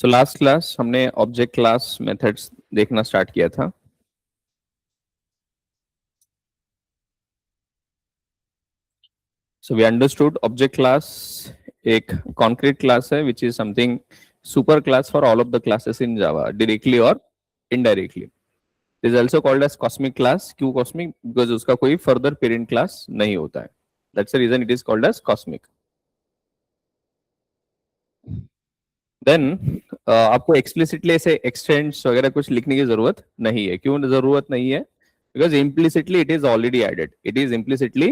So last class हमने object class methods देखना start किया था. So we understood object class एक concrete class है which is something super class for all of the classes in Java directly or indirectly. It is also called as cosmic class. क्यों cosmic? Because उसका कोई further parent class नहीं होता है. That's the reason it is called as cosmic. Then आपको explicitly ऐसे extends वगैरह कुछ लिखने की जरूरत नहीं है. क्यों जरूरत नहीं है? Because implicitly it is already added. It is implicitly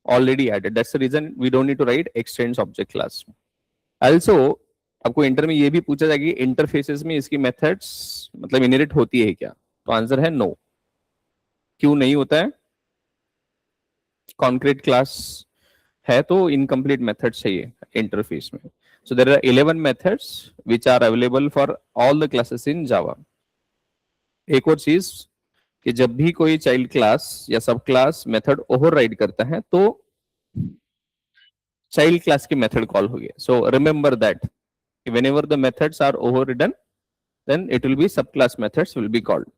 already added. That's the reason we don't need to write extends object class. Also आपको इंटर में ये भी पूछा जाएगा कि इंटरफेसेस में इसकी मेथड्स मतलब इनहेरिट होती है क्या? तो आंसर है नो. क्यों नहीं होता है? कॉन्क्रीट क्लास है तो इनकम्प्लीट मेथड्स चाहिए इंटरफेस में. So there are 11 methods which are available for all the classes in Java. एक और चीज कि जब भी कोई चाइल्ड क्लास या सब क्लास मेथड ओवरराइड करता है तो चाइल्ड क्लास की मेथड कॉल होगी. So remember that whenever the methods are overridden, then it will be subclass methods will be called.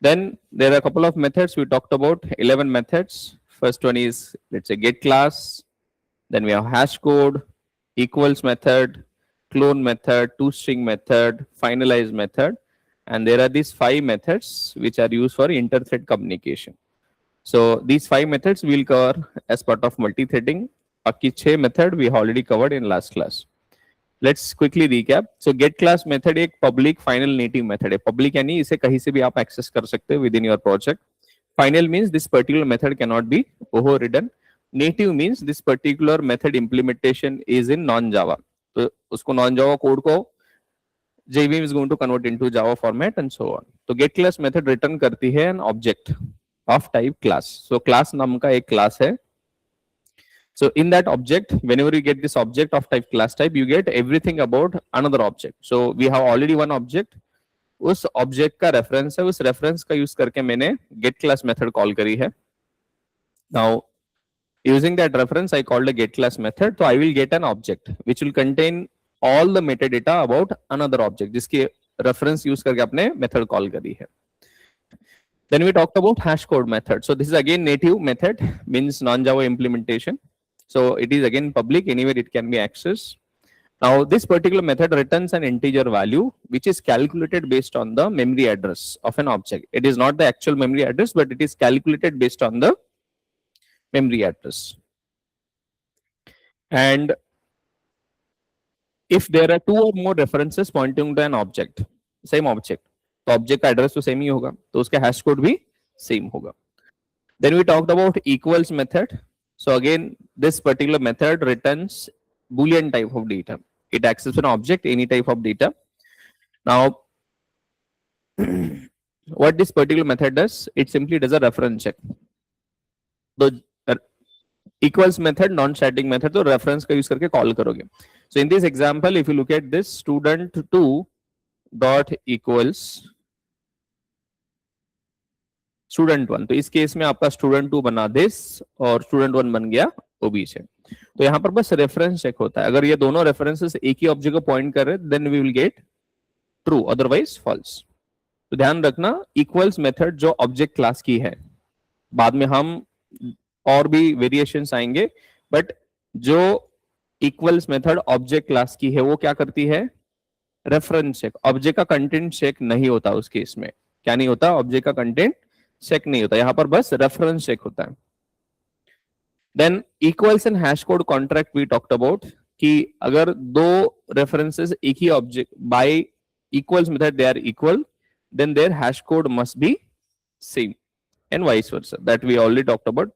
Then there are a couple of methods we talked about, 11 methods. First one is, let's say, get class. Then we have hash code, equals method, clone method, toString method, finalize method. And there are these 5 methods which are used for inter-thread communication. So these 5 methods we'll cover as part of multi-threading. बाकी 6 method we have already covered in last class. Let's quickly recap. So get class method एक public final native method है. Public यानी इसे कहीं से भी आप access कर सकते हो within your project. Final means this particular method cannot be overridden. Native means this particular method implementation is in non-Java. तो उसको non-Java code को JVM is going to convert into Java format and so on. तो get class method return करती है an object of type class. So class नाम का एक class है. So in that object, whenever you get this object of type class type, you get everything about another object. So we have already one object. उस object का reference है, उस reference का use करके मैंने get class method call करी है. Now using that reference, I called a get class method. So I will get an object which will contain all the metadata about another object जिसकी reference use करके अपने method call करी है. Then we talked about hash code method. So this is again native method, means non-Java implementation. So it is again public, anywhere it can be accessed. Now this particular method returns an integer value which is calculated based on the memory address of an object. It is not the actual memory address, but it is calculated based on the memory address. And if there are 2 or more references pointing to an object, same object, तो object का address तो same ही होगा, तो उसका hash code भी same होगा. Then we talked about equals method. So again, this particular method returns Boolean type of data. It accesses an object, any type of data. Now, what this particular method does, it simply does a reference check. The equals method, non-static method, तो reference का use करके call करोगे. So in this example, if you look at this, student2 dot equals student1. तो इस case में आपका student2 बना this और student1 बन गया OB से. तो यहाँ पर बस रेफरेंस चेक होता है. अगर ये दोनों रेफरेंसेस एक ही ऑब्जेक्ट को पॉइंट कर रहे हैं, then we will get true, otherwise false. तो ध्यान रखना, इक्वल्स मेथड जो ऑब्जेक्ट क्लास की है, बाद में हम और भी वेरिएशंस आएंगे, बट जो इक्वल्स मेथड ऑब्जेक्ट क्लास की है वो क्या करती है? Reference check. ऑब्जेक्ट का कंटेंट चेक नहीं होता उस केस में. क्या नहीं होता? ऑब्जेक्ट का कंटेंट चेक नहीं होता, यहाँ पर बस रेफरेंस चेक होता है. Then equals and hash code contract we talked about कि अगर दो references एक ही object by equals method they are equal, then their hash code must be same and vice versa. That we already talked about.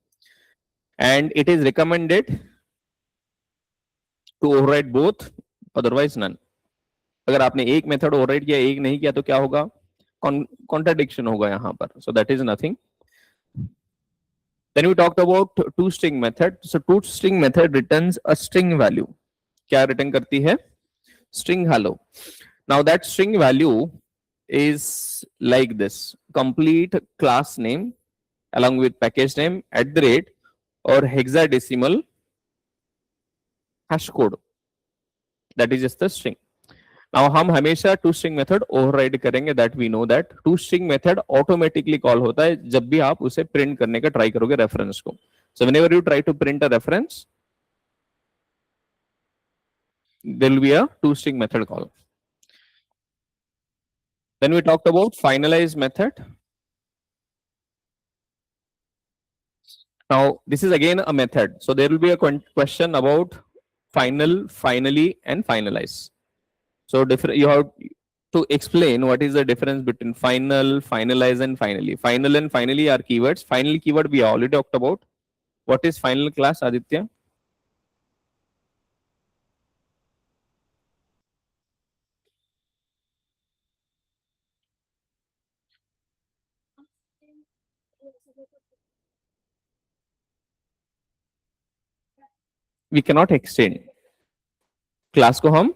And it is recommended to override both, otherwise none. अगर आपने एक method override किया, एक नहीं किया, तो क्या होगा? Contradiction होगा यहाँ पर. So that is nothing. Then we talked about toString method. So toString method returns a string value. क्या return करती है? String hello. Now that string value is like this: complete class name along with package name @ or hexadecimal hash code. That is just the string. Now हम हमेशा to string method override करेंगे, that we know that to string method automatically call होता है जब भी आप उसे print करने का ट्राई करोगे रेफरेंस को. So whenever you try to print a reference, there will be a two string method call. Then we talked about finalize method. Now this is again a method, so there will be a question about final, finally, and finalize. So different, you have to explain what is the difference between final, finalize, and finally. Final and finally are keywords. Final keyword we already talked about. What is final class, Aditya? We cannot extend. Class को हम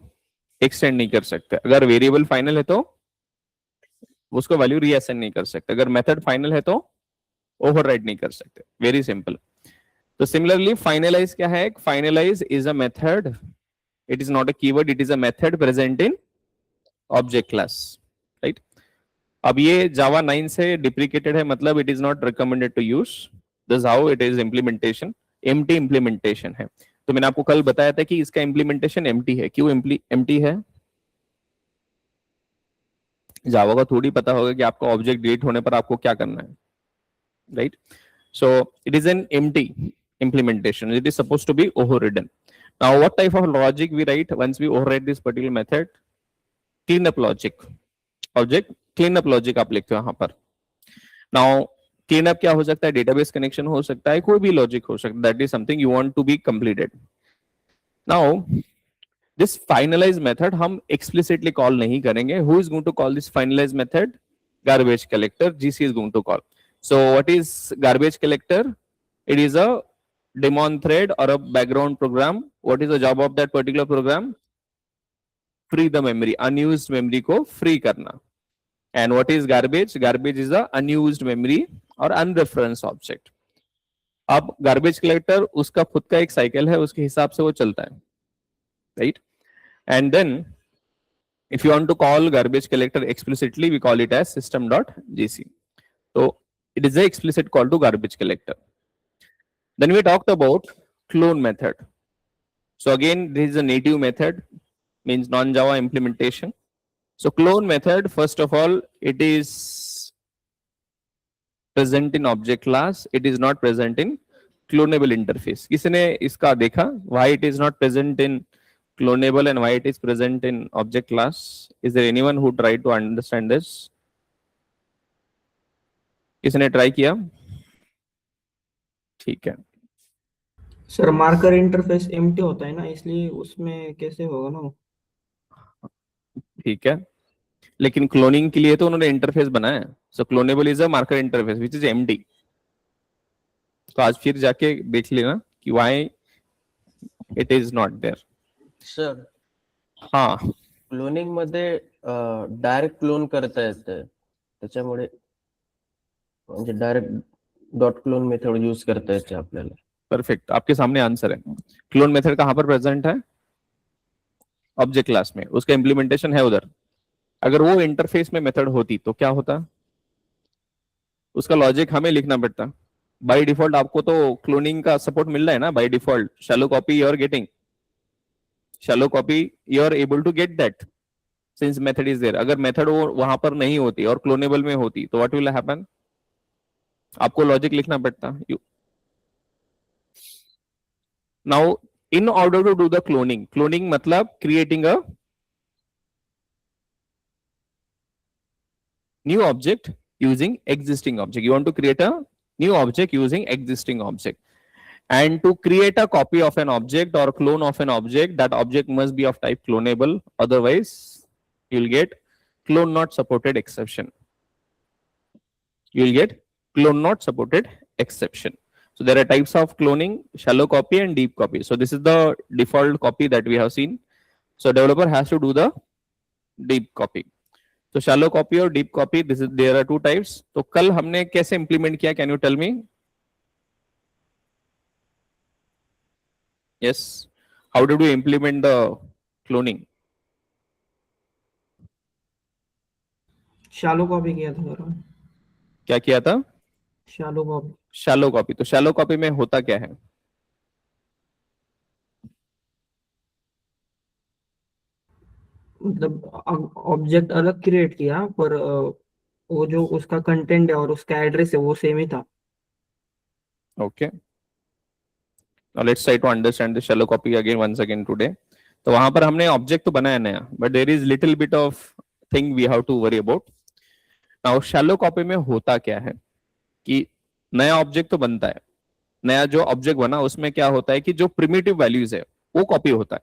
extend नहीं कर सकते. अगर variable final है तो उसको value reassign नहीं कर सकते. अगर मेथड फाइनल है तो ओवरराइड नहीं कर सकते. Very simple. तो सिमिलरली फाइनलाइज क्या है? Finalize is a method. It is not a keyword, it is a method present in object class. Right. अब ये जावा 9 से डिप्रिकेटेड है, मतलब it is not recommended to use. This how it is implementation. Empty implementation है. तो मैंने आपको कल बताया था कि इसका इम्प्लीमेंटेशन एम्प्टी है. क्यों एम्प्टी है? जावा का थोड़ी पता होगा कि आपका ऑब्जेक्ट डिलीट होने पर आपको क्या करना है. Right. So it is an empty implementation. It is supposed to be overridden. Now, what type of logic we write once we override this particular method? Cleanup logic. Object cleanup logic आप लिखते हो यहाँ पर. Now, cleanup क्या हो सकता है? Database connection हो सकता है, कोई भी logic हो सकता है. That is something you want to be completed. Now, this finalize method हम explicitly call नहीं करेंगे. Who is going to call this finalize method? Garbage collector. GC is going to call. So what is garbage collector? It is a daemon thread or a background program. What is the job of that particular program? Free the memory. Unused memory को free करना. And what is garbage? Garbage is the unused memory or unreferenced object. अब garbage collector उसका खुद का एक cycle है, उसके हिसाब से वो चलता है. Right? And then if you want to call garbage collector explicitly, we call it as system.gc. So it is the explicit call to garbage collector. Then we talked about clone method. So again, this is a native method, means non-Java implementation. So clone method, first of all, it is present in object class. It is not present in clonable interface. किसने इसका देखा? Why it is not present in clonable and why it is present in object class? Is there anyone who tried to understand this? किसने try किया? ठीक है. Sir marker interface empty होता है ना, इसलिए उसमें कैसे होगा ना. ठीक है, लेकिन क्लोनिंग के लिए तो उन्होंने इंटरफेस बनाया है. So cloneable is a marker interface which is empty. तो आज फिर जाके देख लेना कि why it is not there. Sir हाँ, क्लोनिंग मध्ये डायरेक्ट क्लोन करता येतं, त्याच्यामुळे म्हणजे direct dot clone method use करता येते आपल्याला. परफेक्ट. आपके सामने आंसर है. क्लोन मेथड कहां पर प्रेजेंट है? ऑब्जेक्ट क्लास में. उसका इंप्लीमेंटेशन है उधर. अगर वो इंटरफेस में मेथड होती तो क्या होता? उसका लॉजिक हमें लिखना पड़ता. बाय डिफॉल्ट आपको तो क्लोनिंग का सपोर्ट मिल रहा है ना. By default shallow copy you are getting. Shallow copy you are able to get that since method is there. अगर मेथड वो वहां पर नहीं होती और क्लोनेबल में होती तो व्हाट विल हैपन? आपको लॉजिक लिखना पड़ता. Now in order to do the cloning, cloning मतलब creating a new object using existing object. You want to create a new object using existing object. And to create a copy of an object or clone of an object, that object must be of type clonable. Otherwise, you'll get clone not supported exception. You'll get clone not supported exception. So there are types of cloning: shallow copy and deep copy. So this is the default copy that we have seen. So developer has to do the deep copy. तो shallow copy और deep copy, this is there are two types. तो कल हमने कैसे implement किया? Can you tell me? Yes, how did you implement the cloning? Shallow copy किया था sir. क्या किया था? Shallow copy shallow copy. तो शैलो कॉपी में होता क्या है? मतलब ऑब्जेक्ट अलग क्रिएट किया, पर वो जो उसका कंटेंट है और उसका एड्रेस है वो सेम ही था। Okay, now let's try to understand the shallow copy again once again today. तो वहां पर हमने ऑब्जेक्ट तो बनाया नया, but there is little bit of thing we have to worry about. Now shallow copy में होता क्या है कि नया ऑब्जेक्ट तो बनता है, नया जो ऑब्जेक्ट बना उसमें क्या होता है कि जो प्रिमिटिव वैल्यूज है वो कॉपी होता है,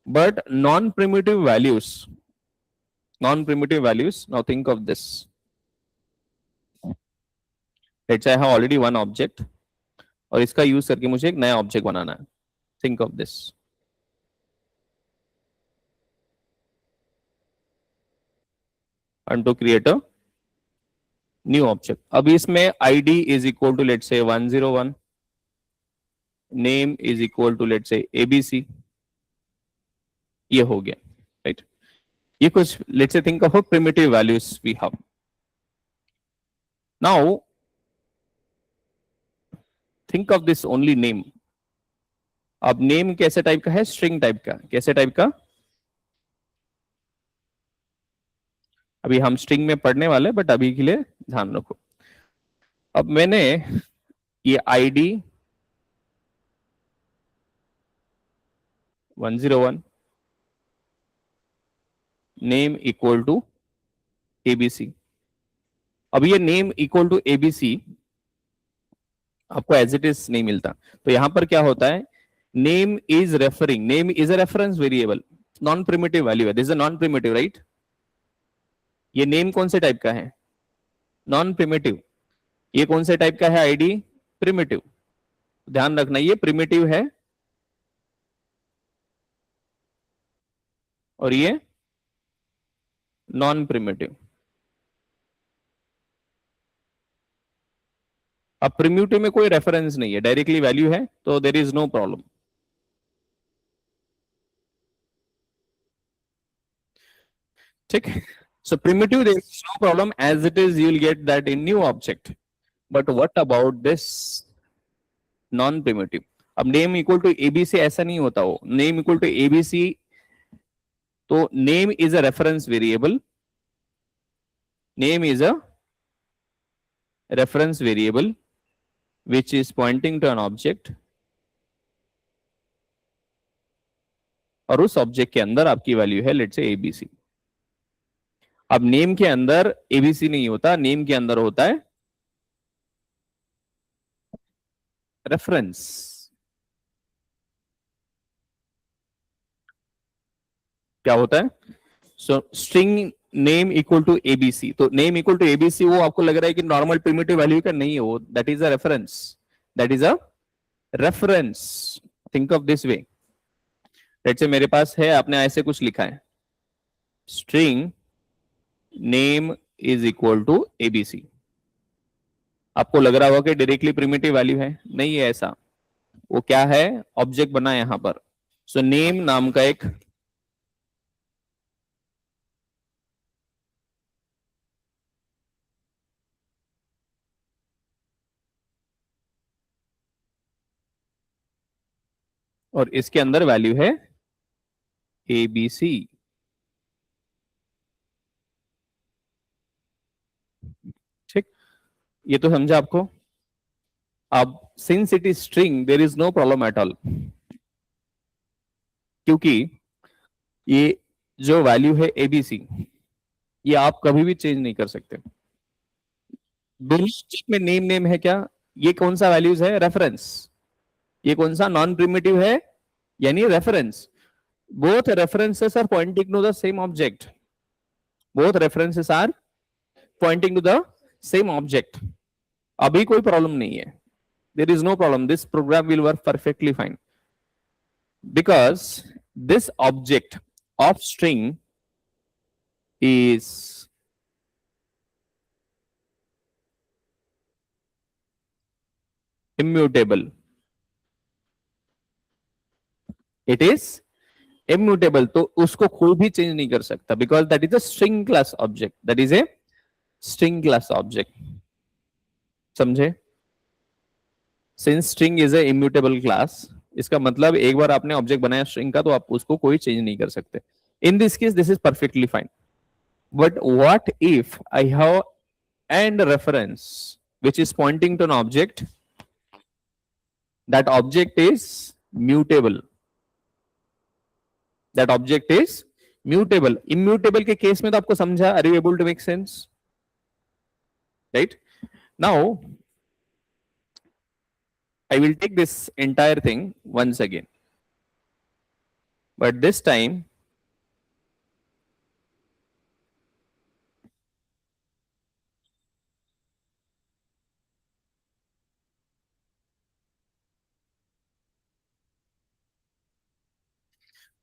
but non primitive values now think of this. Let's say I have already one object और इसका यूज करके मुझे एक नया ऑब्जेक्ट बनाना है। Think of this. and to create a new object. अभी इसमें id is equal to let's say 101, name is equal to let's say abc, ये हो गया, right? ये कुछ let's say think of a primitive values we have. Now think of this only name. अब name कैसे type का है? String type का। कैसे टाइप का? अभी हम स्ट्रिंग में पढ़ने वाले, बट अभी के लिए ध्यान रखो। अब मैंने ये id 101, name equal to ABC. अब ये नेम इक्वल टू एबीसी आपको एज इट इज नहीं मिलता, तो यहां पर क्या होता है? Name is a reference variable, non primitive value है, this is a non primitive, right? ये नेम कौन से टाइप का है? Non primitive. ये कौन से टाइप का है? ID primitive. ध्यान रखना ये प्रिमिटिव है और ये नॉन प्रिमिटिव। अब प्रिमिटिव में कोई रेफरेंस नहीं है, डायरेक्टली वैल्यू है, तो देयर इज नो प्रॉब्लम। ठीक, so primitive there is no problem, as it is you will get that in new object, but what about this non primitive? अब name equal to ABC ऐसा नहीं होता, हो name equal to ABC तो name is a reference variable, name is a reference variable which is pointing to an object, और उस object के अंदर आपकी वैल्यू है लेट्स से एबीसी। अब नेम के अंदर एबीसी नहीं होता, नेम के अंदर होता है रेफरेंस। क्या होता है? So string name equal to ABC, तो नेम इक्वल टू एबीसी वो आपको लग रहा है कि नॉर्मल प्रिमिटिव वैल्यू का नहीं है, वो that is a reference, that is a reference. Think of this way. Let's say मेरे पास है, आपने ऐसे कुछ लिखा है, string name is equal to ABC. आपको लग रहा होगा कि डायरेक्टली प्रिमिटिव वैल्यू है, नहीं है ऐसा। वो क्या है? ऑब्जेक्ट बना है यहां पर। सो नेम नाम का एक और इसके अंदर वैल्यू है एबीसी। ठीक, ये तो समझा आपको? अब since it is string there is no problem at all, क्योंकि ये जो वैल्यू है एबीसी ये आप कभी भी चेंज नहीं कर सकते। दोनों में नेम नेम है क्या? ये कौन सा वैल्यूज है? रेफरेंस। ये कौन सा? नॉन प्रिमिटिव है, यानी reference. Both references are pointing to the same object, both references are pointing to the same object. अभी कोई प्रॉब्लम नहीं है, there is no problem, this program will work perfectly fine because this object of string is immutable, it is immutable, तो उसको कोई भी change नहीं कर सकता because that is a string class object, that is a string class object, समझे? Since string is a immutable class, इसका मतलब एक बार आपने ऑब्जेक्ट बनाया स्ट्रिंग का तो आप उसको कोई चेंज नहीं कर सकते. In this case this is perfectly fine. But what if I have and reference which is pointing to an object, that object is mutable, that object is mutable. Immutable के case में तो आपको समझा. Are you able to make sense? Right? Now I will take this entire thing once again, but this time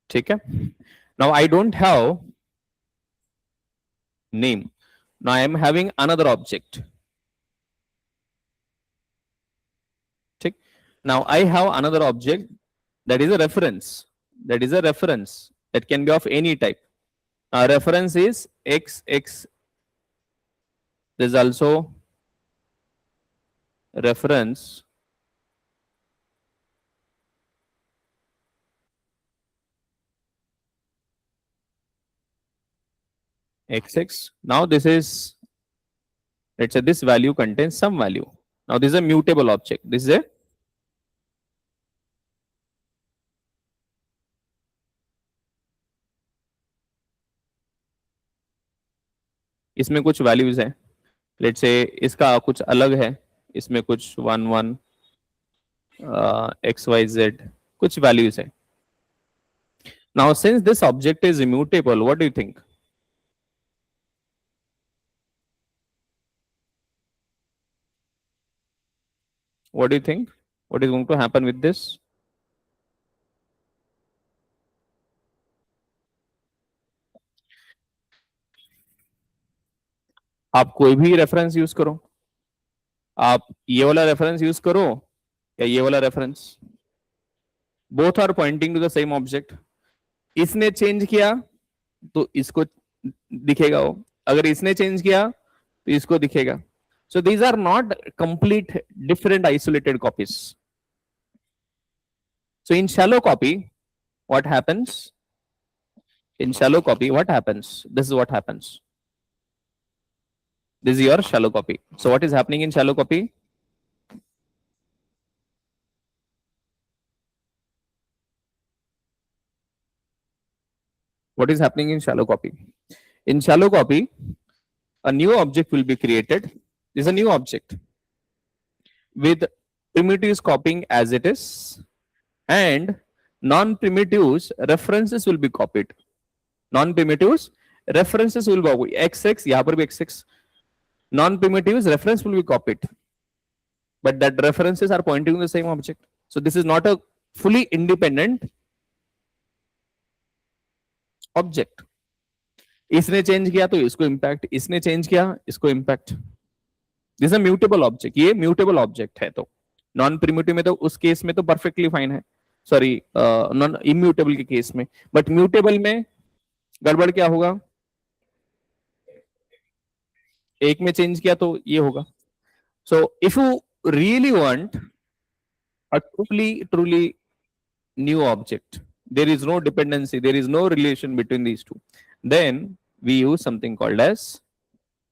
ठीक है. Now I don't have name. Now I am having another object. ठीक. Now I have another object that is a reference. That is a reference that can be of any type. Reference is x. There is also reference xx. Now this is, let's say this value contains some value. Now this is a mutable object. This is a इसमें कुछ values है. Let's say इसका कुछ अलग है, इसमें कुछ 1 1 XYZ कुछ वैल्यूज है. Now since this object is immutable, what do you think? What do you think? What is going to happen with this? आप कोई भी रेफरेंस यूज करो, आप ये वाला रेफरेंस यूज करो या ये वाला reference, both are pointing to the same object. इसने चेंज किया तो इसको दिखेगा वो, अगर इसने चेंज किया तो इसको दिखेगा. So these are not complete different isolated copies. So in shallow copy, what happens? In shallow copy, what happens? This is what happens. This is your shallow copy. So what is happening in shallow copy? What is happening in shallow copy? In shallow copy, a new object will be created. This is a new object with primitives copying as it is, and non-primitives references will be copied. Non-primitives references will go xx, यहाँ पर भी xx. Non-primitives reference will be copied, but that references are pointing to the same object. So this is not a fully independent object. इसने change किया तो इसको impact, इसने change किया इसको impact. This is a mutable object. ये mutable object है. तो नॉन प्रिम्यूटिव में तो उस केस में तो परफेक्टली फाइन है, सॉरी नॉन इम्यूटेबल के केस में. बट म्यूटेबल में गड़बड़ क्या होगा? एक में चेंज किया तो ये होगा. So if you really want a truly new object, there is no dependency, there is no relation between these two, then we use something called as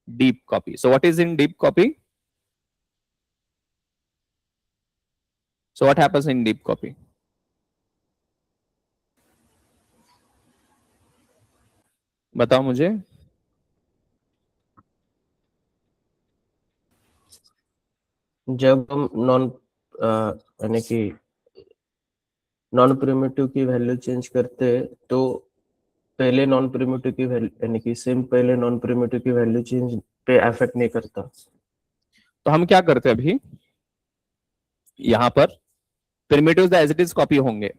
deep copy. So what is in deep copy? So what happens in deep copy? बताओ मुझे. जब हम यानी कि non primitive की value change करते हैं तो पहले नॉन प्रिमिटिव की वैल्यू यानी कि सेम पहले नॉन प्रिमिटिव की वैल्यू चेंज पे अफेक्ट नहीं करता. तो हम क्या करते हैं अभी, यहां पर primitives as it is copy होंगे,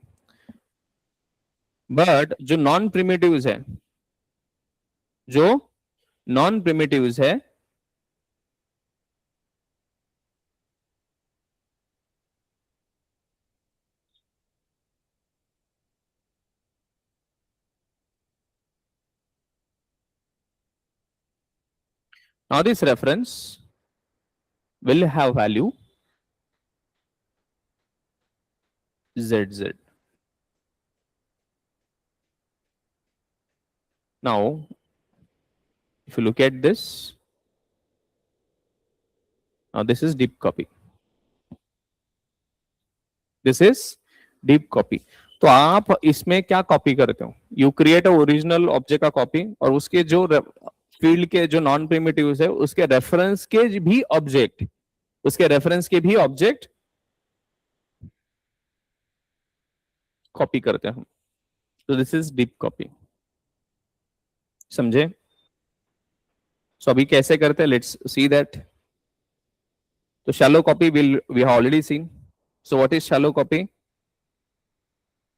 बट जो नॉन प्रिमिटिव्स है, जो नॉन प्रिमिटिव्स है, Now this reference will have value ZZ. Now, if you look at this, now this is deep copy. This is deep copy. तो आप इसमें क्या copy करते हो? You create a original object का कॉपी और उसके जो फील्ड के जो नॉन प्रिमिटिव्स है उसके रेफरेंस के भी ऑब्जेक्ट, उसके रेफरेंस के भी ऑब्जेक्ट कॉपी करते हैं हम. तो दिस इज डीप कॉपी. समझे? सो अभी कैसे करते हैं? Let's see that. तो shallow copy will we have already seen. So what is shallow copy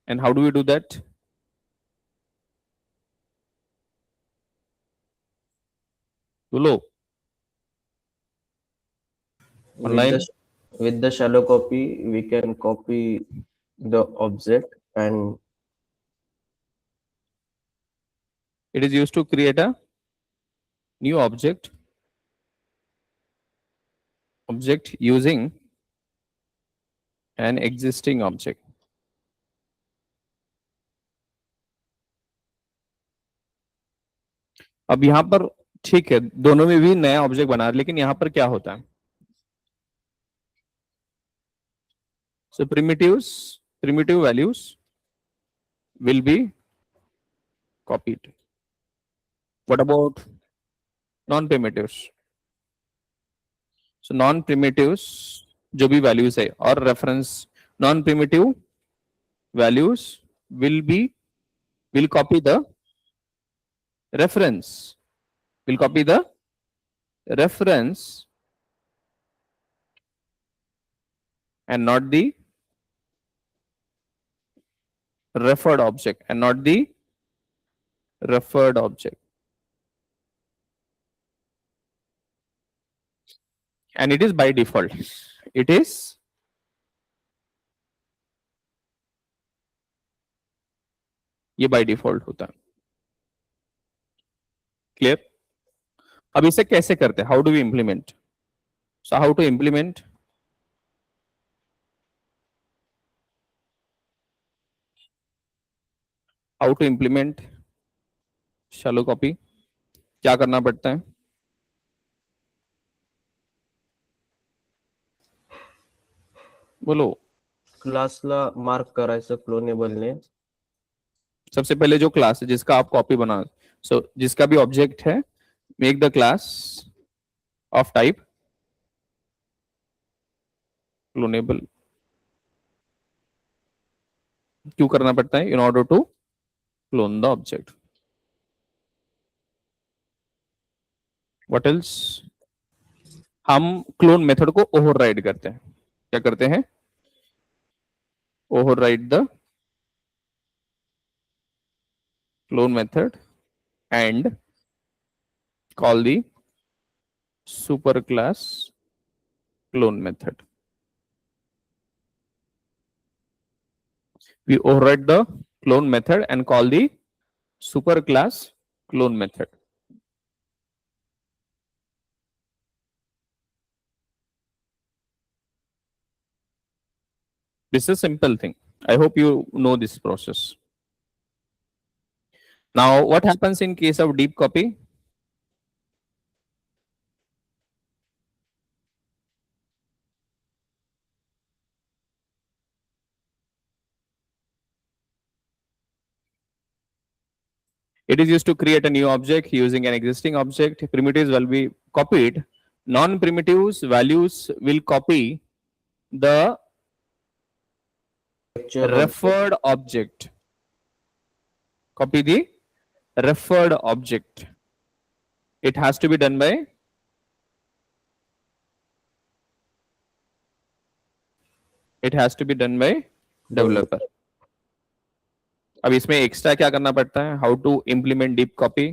and how do we do that? Tulo, online. With the shallow copy, we can copy the object and It is used to create a new object using an existing object. अब यहां पर ठीक है, दोनों में भी नया object बना, लेकिन यहां पर क्या होता है? So primitive values will be copied. What about non-primitives? So non-primitives जो भी values है और reference non-primitive values will copy the reference, and not the referred object, and it is by default. It is ये by default होता है. Clear? अब इसे कैसे करते हैं? How do we implement? So how to implement? How to implement shallow copy? क्या करना पड़ता है? बोलो. क्लासला मार्क करायचं क्लोनेबलने. सबसे पहले जो क्लास है जिसका आप कॉपी बना, सो जिसका भी ऑब्जेक्ट है, make the class of type cloneable. क्यों करना पड़ता है? In order to clone the object. What else? हम क्लोन मेथड को ओवरराइड करते हैं. क्या करते हैं? Override the clone method and call the superclass clone method. We override the clone method and call the superclass clone method. This is a simple thing. I hope you know this process. Now, what happens in case of deep copy? It is used to create a new object using an existing object. Primitives will be copied. Non-primitives values will copy the referred object. Copy the referred object. It has to be done by developer. अब इसमें extra क्या करना पड़ता है? How to implement deep copy?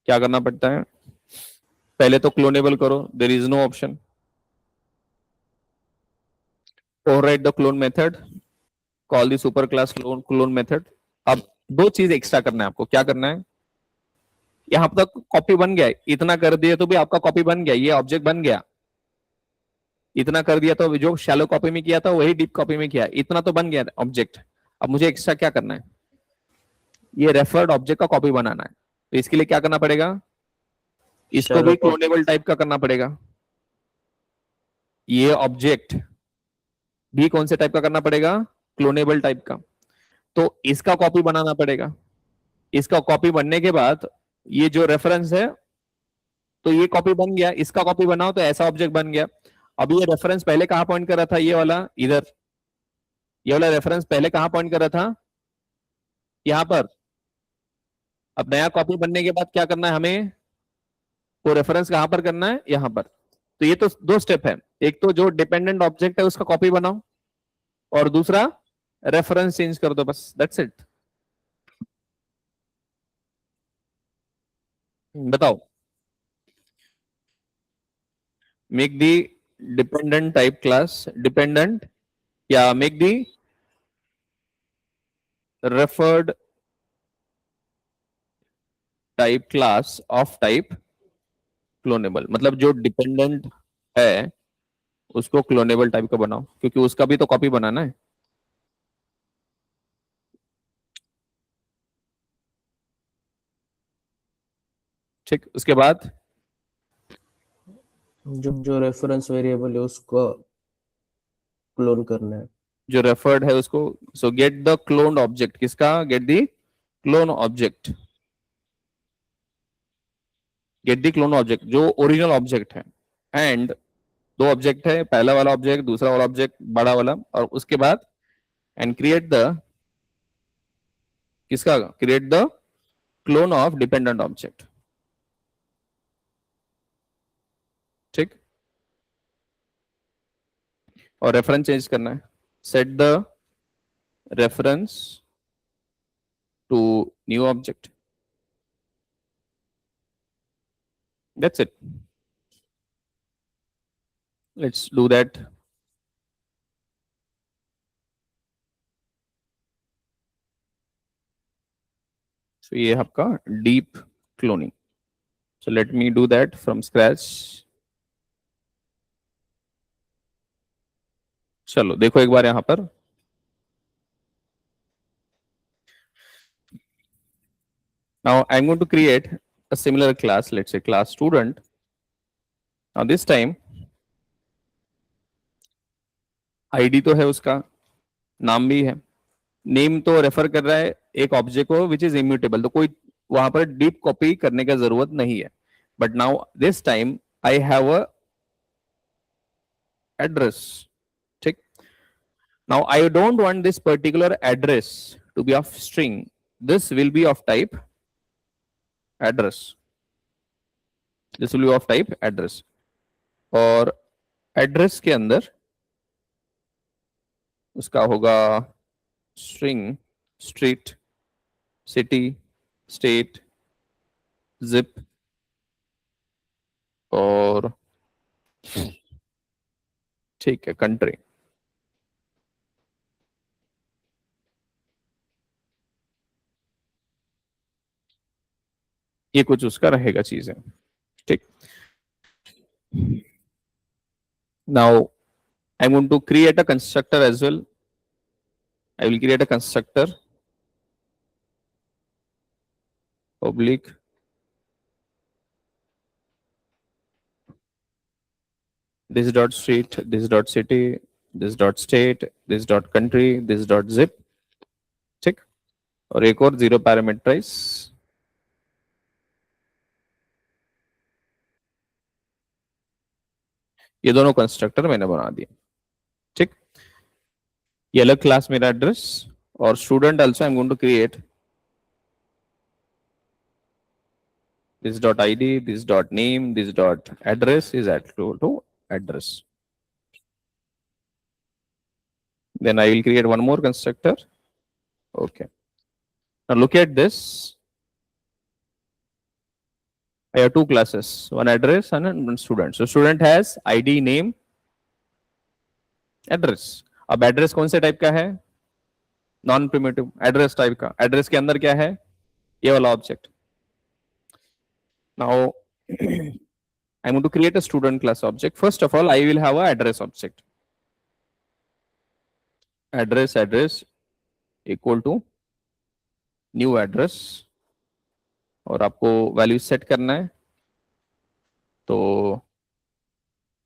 क्या करना पड़ता है? पहले तो क्लोनेबल करो. There is no option. Override the clone method, call the super class clone method. अब दो चीज एक्स्ट्रा करना है आपको. क्या करना है? यहाँ तक कॉपी बन गया, इतना कर दिया तो भी आपका कॉपी बन गया, ये ऑब्जेक्ट बन गया। इतना कर दिया तो जो शैलो कॉपी में किया था वही डीप कॉपी में किया, इतना तो बन गया ऑब्जेक्ट। अब मुझे एक्स्ट्रा क्या करना है, ये रेफर्ड ऑब्जेक्ट का कॉपी बनाना है। तो इसके लिए क्या करना पड़ेगा, इसको Shallow भी copy. क्लोनेबल टाइप का करना पड़ेगा। ये ऑब्जेक्ट भी कौन से टाइप का करना पड़ेगा, क्लोनेबल टाइप का। तो इसका कॉपी बनाना पड़ेगा। इसका कॉपी बनने के बाद ये जो रेफरेंस है, तो ये कॉपी बन गया, इसका कॉपी बनाओ तो ऐसा ऑब्जेक्ट बन गया। अब ये रेफरेंस पहले कहां पॉइंट कर रहा था, ये वाला इधर, ये वाला रेफरेंस पहले कहां पॉइंट कर रहा था, यहां पर। अब नया कॉपी बनने के बाद क्या करना है हमें, वो रेफरेंस कहां पर करना है, यहां पर। तो ये तो दो स्टेप है, एक तो जो डिपेंडेंट ऑब्जेक्ट है उसका कॉपी बनाओ, और दूसरा रेफरेंस चेंज कर दो, बस दैट्स इट। बताओ, make the dependent type class dependent, या make the referred type class of type cloneable. मतलब जो डिपेंडेंट है उसको क्लोनेबल टाइप का बनाओ, क्योंकि उसका भी तो कॉपी बनाना है। ठीक, उसके बाद जो जो रेफरेंस वेरिएबल है उसको क्लोन करना है। जो रेफर्ड है उसको, so get the cloned object, किसका, get the clone object, get the clone object जो ओरिजिनल ऑब्जेक्ट है। एंड दो ऑब्जेक्ट है, पहला वाला ऑब्जेक्ट, दूसरा वाला ऑब्जेक्ट, बड़ा वाला, और उसके बाद एंड क्रिएट द, किसका, create the clone of dependent object. ठीक, और रेफरेंस चेंज करना है, set the reference to new object, that's it. Let's do that. So ये आपका deep cloning. So let me do that from scratch. चलो देखो एक बार यहां पर, now I'm going to create a similar class, let's say class student. Now this time ID तो है उसका, नाम भी है, नेम तो रेफर कर रहा है एक ऑब्जेक्ट को विच इज इम्यूटेबल, तो कोई वहां पर डीप कॉपी करने का जरूरत नहीं है। But now this time I have a address. ठीक, now I don't want this particular address to be of string, this will be of type address, this will be of type address. और address के अंदर उसका होगा string, street, city, state, zip, और ठीक है country. ये कुछ उसका रहेगा चीजें। ठीक, now I want to create a constructor as well. I will create a constructor, public this dot street, this dot city, this dot state, this dot country, this dot zip। ठीक, और एक और जीरो पैरामीटराइज, ये दोनों constructor मैंने बना दिए। ठीक, ये अलग क्लास मेरा एड्रेस, और student also I am going to create this dot id, this dot name, this dot address is equal to address. Then I will create one more constructor. Okay, now look at this, I have two classes, one address and one student. So student has id, name, address. अब address कौन से type का है, non primitive address type का। Address के अंदर क्या है, ये वाला object. Now I'm going to create a student class object. First of all, I will have a address object. Address equal to new address, और आपको वैल्यू सेट करना है तो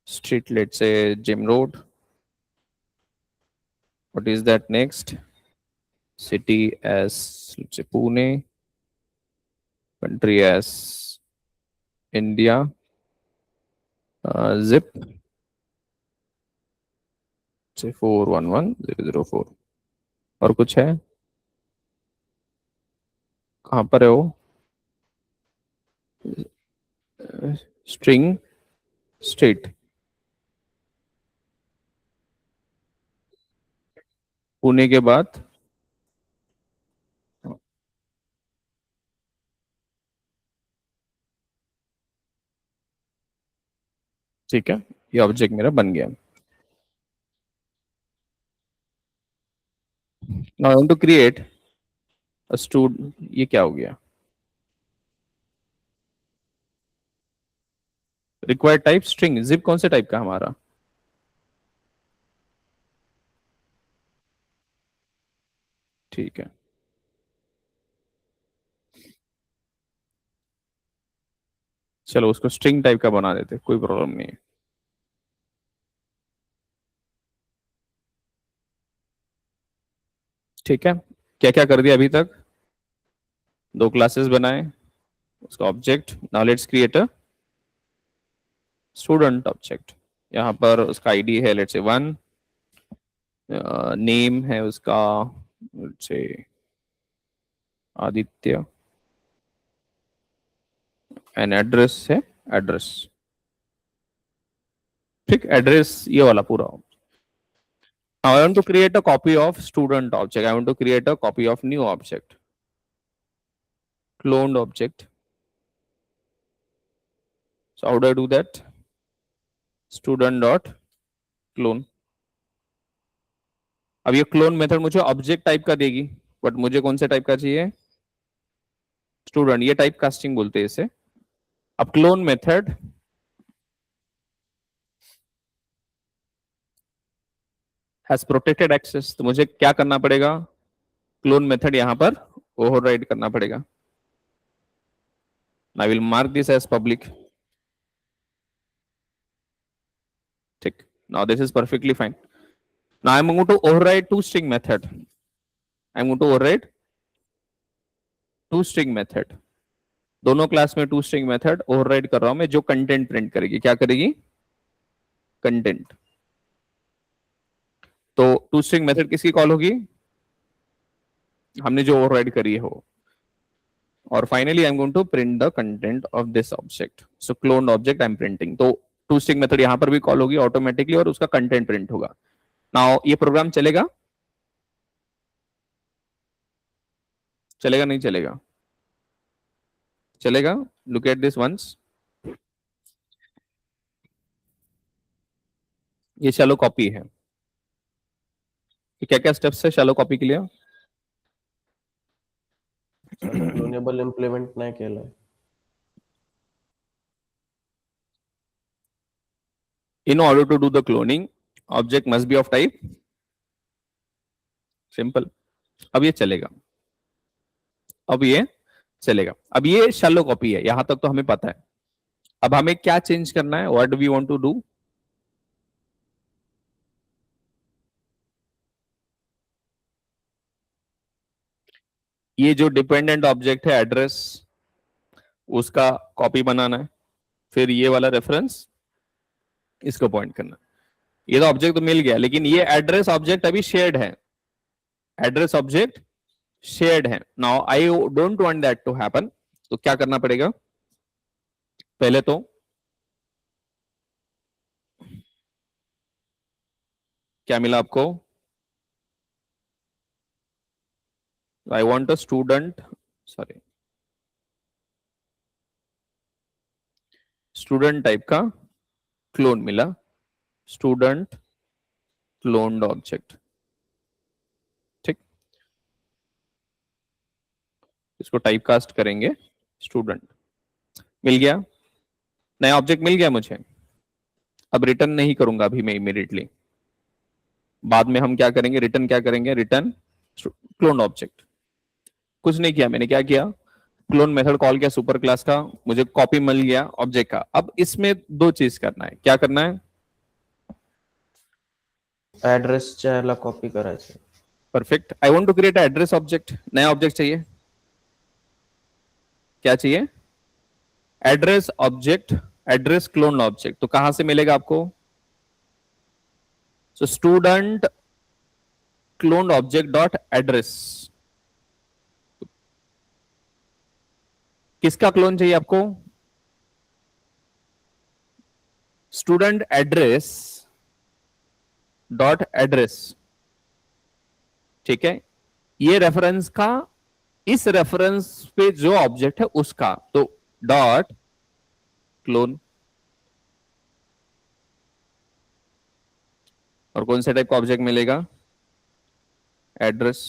street, let's say Gym Road. What is that next? City as, let's say, Pune. Country as India. Zip say 411004. और कुछ है? कहाँ पर है वो? String state. पुणे के बाद ठीक है, ये ऑब्जेक्ट मेरा बन गया. Now I want to create a student. ये क्या हो गया? Required type string. जिप कौन से टाइप का हमारा? ठीक है, चलो उसको स्ट्रिंग टाइप का बना देते, कोई प्रॉब्लम नहीं है. ठीक है, क्या क्या कर दिया अभी तक? दो क्लासेस बनाए, उसका object. Now let's create a student object. यहाँ पर उसका आईडी है लेट्स से 1, नेम है उसका let's say Aditya, and address है एड्रेस. ठीक, एड्रेस ये वाला पूरा. Now I want to create a copy of student object. I want to create a copy of new object. Cloned object. So how do I do that? Student dot clone. अब ये clone method मुझे object type का देगी, but मुझे कौन से type का चाहिए? स्टूडेंट. ये टाइप कास्टिंग बोलते हैं इसे. अब clone method has protected access, तो मुझे क्या करना पड़ेगा? क्लोन मेथड यहां पर ओवरराइड करना पड़ेगा. I will mark this as public. ठीक, now this is perfectly fine. Now I'm going to override toString method. I'm going to override toString method. दोनों क्लास में toString method override कर रहा हूं मैं, जो कंटेंट प्रिंट करेगी. क्या करेगी? कंटेंट. तो toString method किसकी कॉल होगी? हमने जो override करी है वो. और finally I am going to print the content of this object. So cloned object I am printing. तो toString मेथड यहां पर भी कॉल होगी ऑटोमेटिकली और उसका कंटेंट प्रिंट होगा. नाउ ये प्रोग्राम चलेगा? चलेगा नहीं चलेगा? चलेगा. Look at this once. ये शैलो कॉपी है. क्या क्या स्टेप्स है शैलो कॉपी के लिए? क्लोनेबल इम्प्लीमेंट नाही केलं. In order to do the cloning, object must be of type simple. अब ये चलेगा. अब ये चलेगा. अब ये शैलो कॉपी है, यहां तक तो हमें पता है. अब हमें क्या चेंज करना है? What do we want to do? ये जो डिपेंडेंट ऑब्जेक्ट है एड्रेस, उसका कॉपी बनाना है. फिर ये वाला रेफरेंस इसको पॉइंट करना. ये तो ऑब्जेक्ट तो मिल गया, लेकिन ये एड्रेस ऑब्जेक्ट अभी शेयर्ड है. एड्रेस ऑब्जेक्ट शेयर्ड है. Now I don't want that to happen. तो क्या करना पड़ेगा? पहले तो क्या मिला आपको? I want a student, sorry, student type का क्लोन मिला. Student cloned object. ठीक, इसको टाइप कास्ट करेंगे स्टूडेंट. मिल गया, नया ऑब्जेक्ट मिल गया मुझे। अब रिटर्न नहीं करूंगा अभी मैं इमीडिएटली, बाद में हम क्या करेंगे, रिटर्न क्या करेंगे, रिटर्न क्लोन ऑब्जेक्ट। कुछ नहीं किया मैंने, क्या किया, क्लोन मेथड कॉल किया सुपर क्लास का, मुझे कॉपी मिल गया ऑब्जेक्ट का। अब इसमें दो चीज करना है, क्या करना है, ऍड्रेस ला कॉपी करायचं. Perfect. I want to create address object, नया ऑब्जेक्ट चाहिए, क्या चाहिए, address object, address clone object. तो कहां से मिलेगा आपको, so student clone object dot address. किसका क्लोन चाहिए आपको, स्टूडेंट एड्रेस डॉट एड्रेस, ठीक है, ये रेफरेंस का, इस रेफरेंस पे जो ऑब्जेक्ट है उसका, तो डॉट क्लोन। और कौन से टाइप का ऑब्जेक्ट मिलेगा, एड्रेस,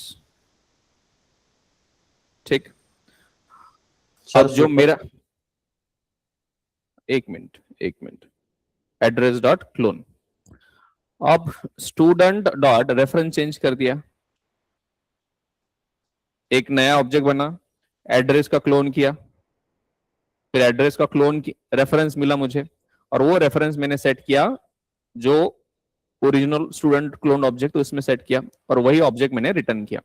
ठीक। अब जो मेरा, एक मिनट एक मिनट, एड्रेस डॉट क्लोन। अब स्टूडेंट डॉट रेफरेंस चेंज कर दिया, एक नया ऑब्जेक्ट बना, एड्रेस का क्लोन किया, फिर एड्रेस का क्लोन रेफरेंस मिला मुझे, और वो रेफरेंस मैंने सेट किया जो ओरिजिनल स्टूडेंट क्लोन ऑब्जेक्ट उसमें सेट किया, और वही ऑब्जेक्ट मैंने रिटर्न किया।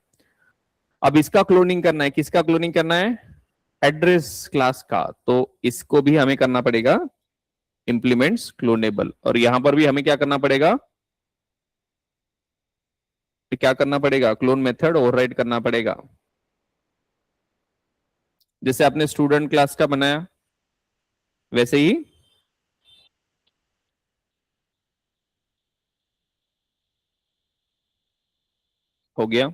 अब इसका क्लोनिंग करना है, किसका क्लोनिंग करना है, एड्रेस क्लास का, तो इसको भी हमें करना पड़ेगा इंप्लीमेंट्स क्लोनेबल, और यहां पर भी हमें क्या करना पड़ेगा, क्या करना पड़ेगा, क्लोन मेथड ओवरराइड करना पड़ेगा। जैसे आपने स्टूडेंट क्लास का बनाया वैसे ही हो गया,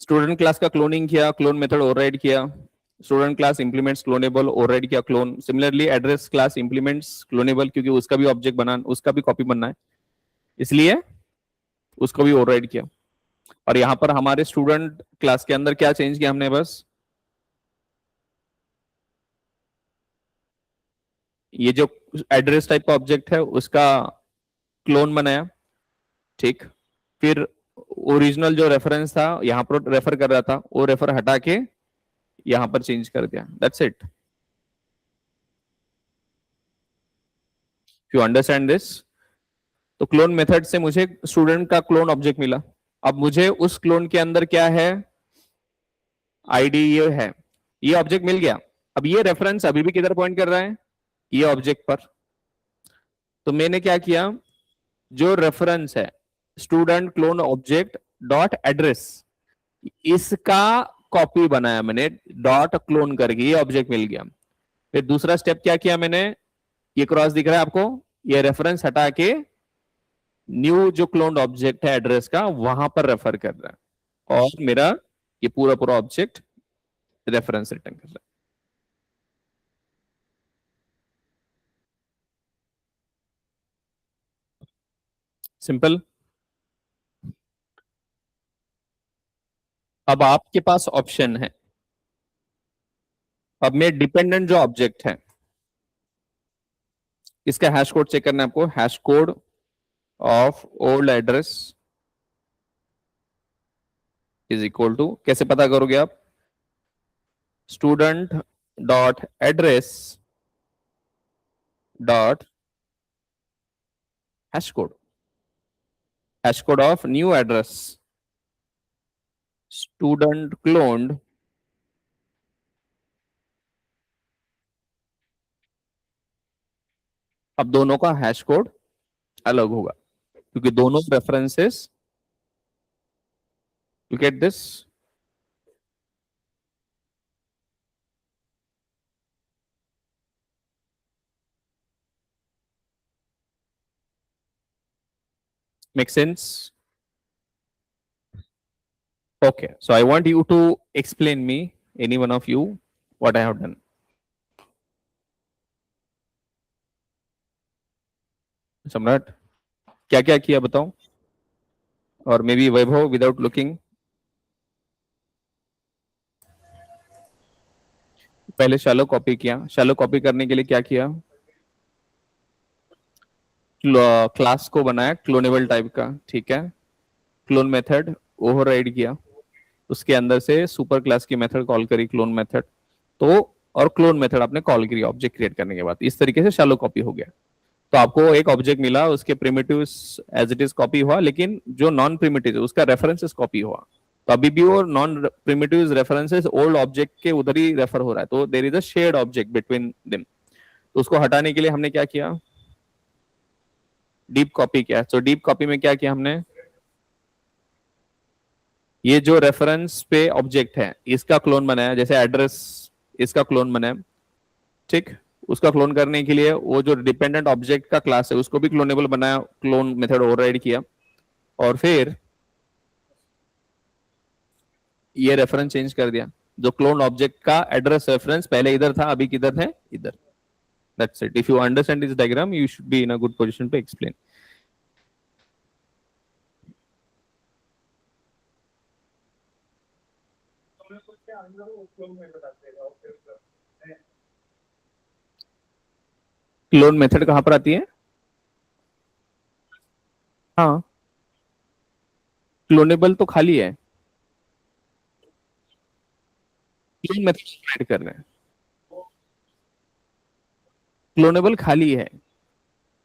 स्टूडेंट क्लास का क्लोनिंग किया, क्लोन मेथड ओवरराइड किया, student class implements cloneable override किया clone. Similarly address class implements cloneable, क्योंकि उसका भी ऑब्जेक्ट बना, उसका भी कॉपी बनना है, इसलिए उसको भी ओवरराइड किया। और यहां पर हमारे स्टूडेंट क्लास के अंदर क्या चेंज किया हमने, बस ये जो एड्रेस टाइप का ऑब्जेक्ट है उसका क्लोन बनाया, ठीक। फिर ओरिजिनल जो रेफरेंस था यहां पर रेफर कर रहा था, वो रेफर हटा के यहां पर चेंज कर दिया, that's it. You understand this. तो क्लोन मेथड से मुझे स्टूडेंट का क्लोन ऑब्जेक्ट मिला, अब मुझे उस क्लोन के अंदर क्या है, आईडी ये है, ये ऑब्जेक्ट मिल गया। अब ये रेफरेंस अभी भी किधर पॉइंट कर रहा है, ये ऑब्जेक्ट पर। तो मैंने क्या किया, जो रेफरेंस है student clone object dot address, इसका कॉपी बनाया मैंने डॉट क्लोन करके, ये ऑब्जेक्ट मिल गया। फिर दूसरा स्टेप क्या किया मैंने, ये क्रॉस दिख रहा है आपको, ये रेफरेंस हटा के न्यू जो क्लोन ऑब्जेक्ट है एड्रेस का वहां पर रेफर कर रहा है, और मेरा ये पूरा पूरा ऑब्जेक्ट रेफरेंस रिटर्न कर रहा है। सिंपल। अब आपके पास ऑप्शन है, अब में डिपेंडेंट जो ऑब्जेक्ट है इसका हैश कोड चेक करना है आपको, hash code of old address is equal to, कैसे पता करोगे आप, student dot address dot hash code of new address student cloned, अब दोनों का हैश कोड अलग होगा क्योंकि दोनों references, you get this, make sense. Okay, so I want you to explain me, any one of you, what I have done. सम्राट, क्या क्या किया बताओ, और may be Vaibhav without looking. पहले शैलो कॉपी किया, शैलो कॉपी करने के लिए क्या किया, क्लास को बनाया क्लोनेबल टाइप का, ठीक है, क्लोन मेथड ओवरराइड किया, उसके अंदर से सुपर क्लास की मेथड कॉल करी क्लोन मेथड, तो और क्लोन मेथड आपने कॉल करी ऑब्जेक्ट क्रिएट करने के बाद, इस तरीके से शैलो कॉपी हो गया। तो आपको एक ऑब्जेक्ट मिला, उसके primitives as it is copy हुआ, लेकिन जो नॉन प्रिमिटिव उसका रेफरेंसेस कॉपी हुआ, तो अभी भी वो non primitive references old object के उधर ही रेफर हो रहा है, तो there is a shared object between them. तो उसको हटाने के लिए हमने क्या किया, डीप कॉपी किया। तो डीप कॉपी में क्या किया हमने, ये जो रेफरेंस पे ऑब्जेक्ट है इसका क्लोन बनाया, जैसे एड्रेस इसका क्लोन बनाया, ठीक, उसका क्लोन करने के लिए वो जो डिपेंडेंट ऑब्जेक्ट का क्लास है उसको भी क्लोनेबल बनाया, क्लोन मेथड ओवरराइड किया, और फिर ये रेफरेंस चेंज कर दिया, जो क्लोन ऑब्जेक्ट का एड्रेस रेफरेंस पहले इधर था अभी किधर है, इधर। That's it. If you understand this diagram you should be in a good position to explain. Clone method कहां पर आती है, हाँ, क्लोनेबल तो खाली है, क्लोन मेथड ऐड कर रहे हैं, क्लोनेबल खाली है,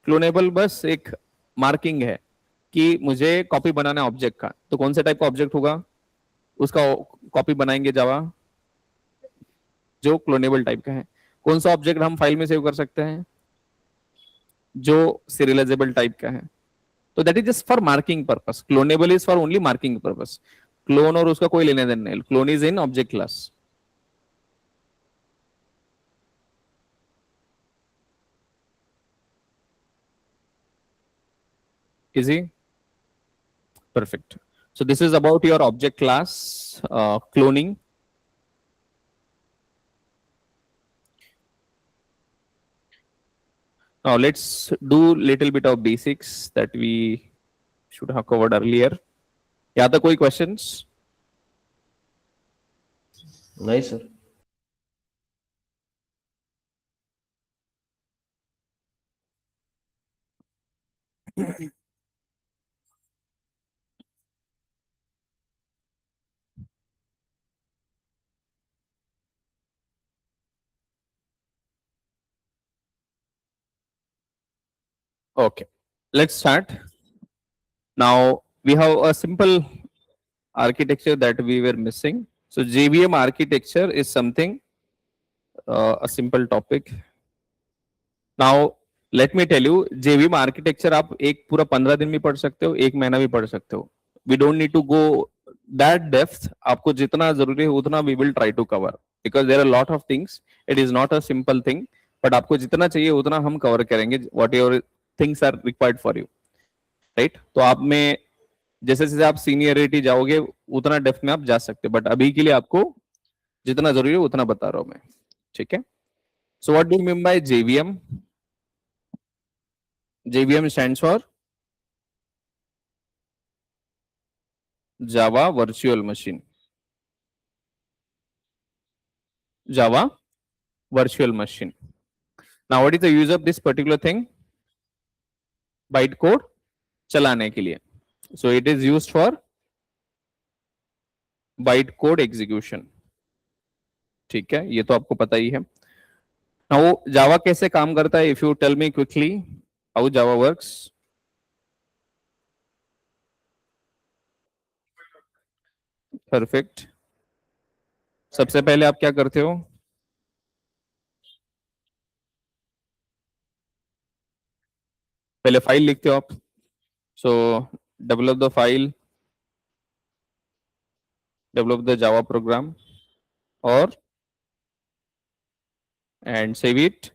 क्लोनेबल बस एक मार्किंग है कि मुझे कॉपी बनाना है ऑब्जेक्ट का, तो कौन से टाइप का ऑब्जेक्ट होगा उसका कॉपी बनाएंगे जावा, जो क्लोनेबल टाइप का है। कौन सा ऑब्जेक्ट हम फाइल में सेव कर सकते हैं, जो सीरियलाइजेबल टाइप का है, तो that is just for marking purpose, clonable is for only marking purpose, clone और उसका कोई लेने देने नहीं, clone is in object class. Easy? Perfect. So this is about your object class cloning. Now let's do little bit of basics that we should have covered earlier. या तो कोई questions? नहीं sir. Okay, let's start. Now we have a simple architecture that we were missing. So JVM architecture is something a simple topic. Now let me tell you, JVM architecture आप एक पूरा 15 दिन भी पढ़ सकते हो, एक महीना भी पढ़ सकते हो. We don't need to go that depth. आपको जितना जरूरी है उतना we will try to cover because there are a lot of things. It is not a simple thing. But आपको जितना चाहिए उतना हम कवर करेंगे. Whatever things are required for you, right? तो आप में जैसे जैसे आप सीनियरिटी जाओगे उतना डेप्थ में आप जा सकते हो. बट अभी के लिए आपको जितना जरूरी है उतना बता रहा हूं मैं, ठीक है? So what do you mean by JVM? JVM stands for Java Virtual Machine. Java Virtual Machine. Now, what is the use of this particular thing? Bytecode चलाने के लिए. So it is used for bytecode execution. ठीक है, ये तो आपको पता ही है. Now, Java कैसे काम करता है? If you tell me quickly how Java works. Perfect. सबसे पहले आप क्या करते हो? पहले फाइल लिखते हो आप. So develop the file, develop the Java program, or and save it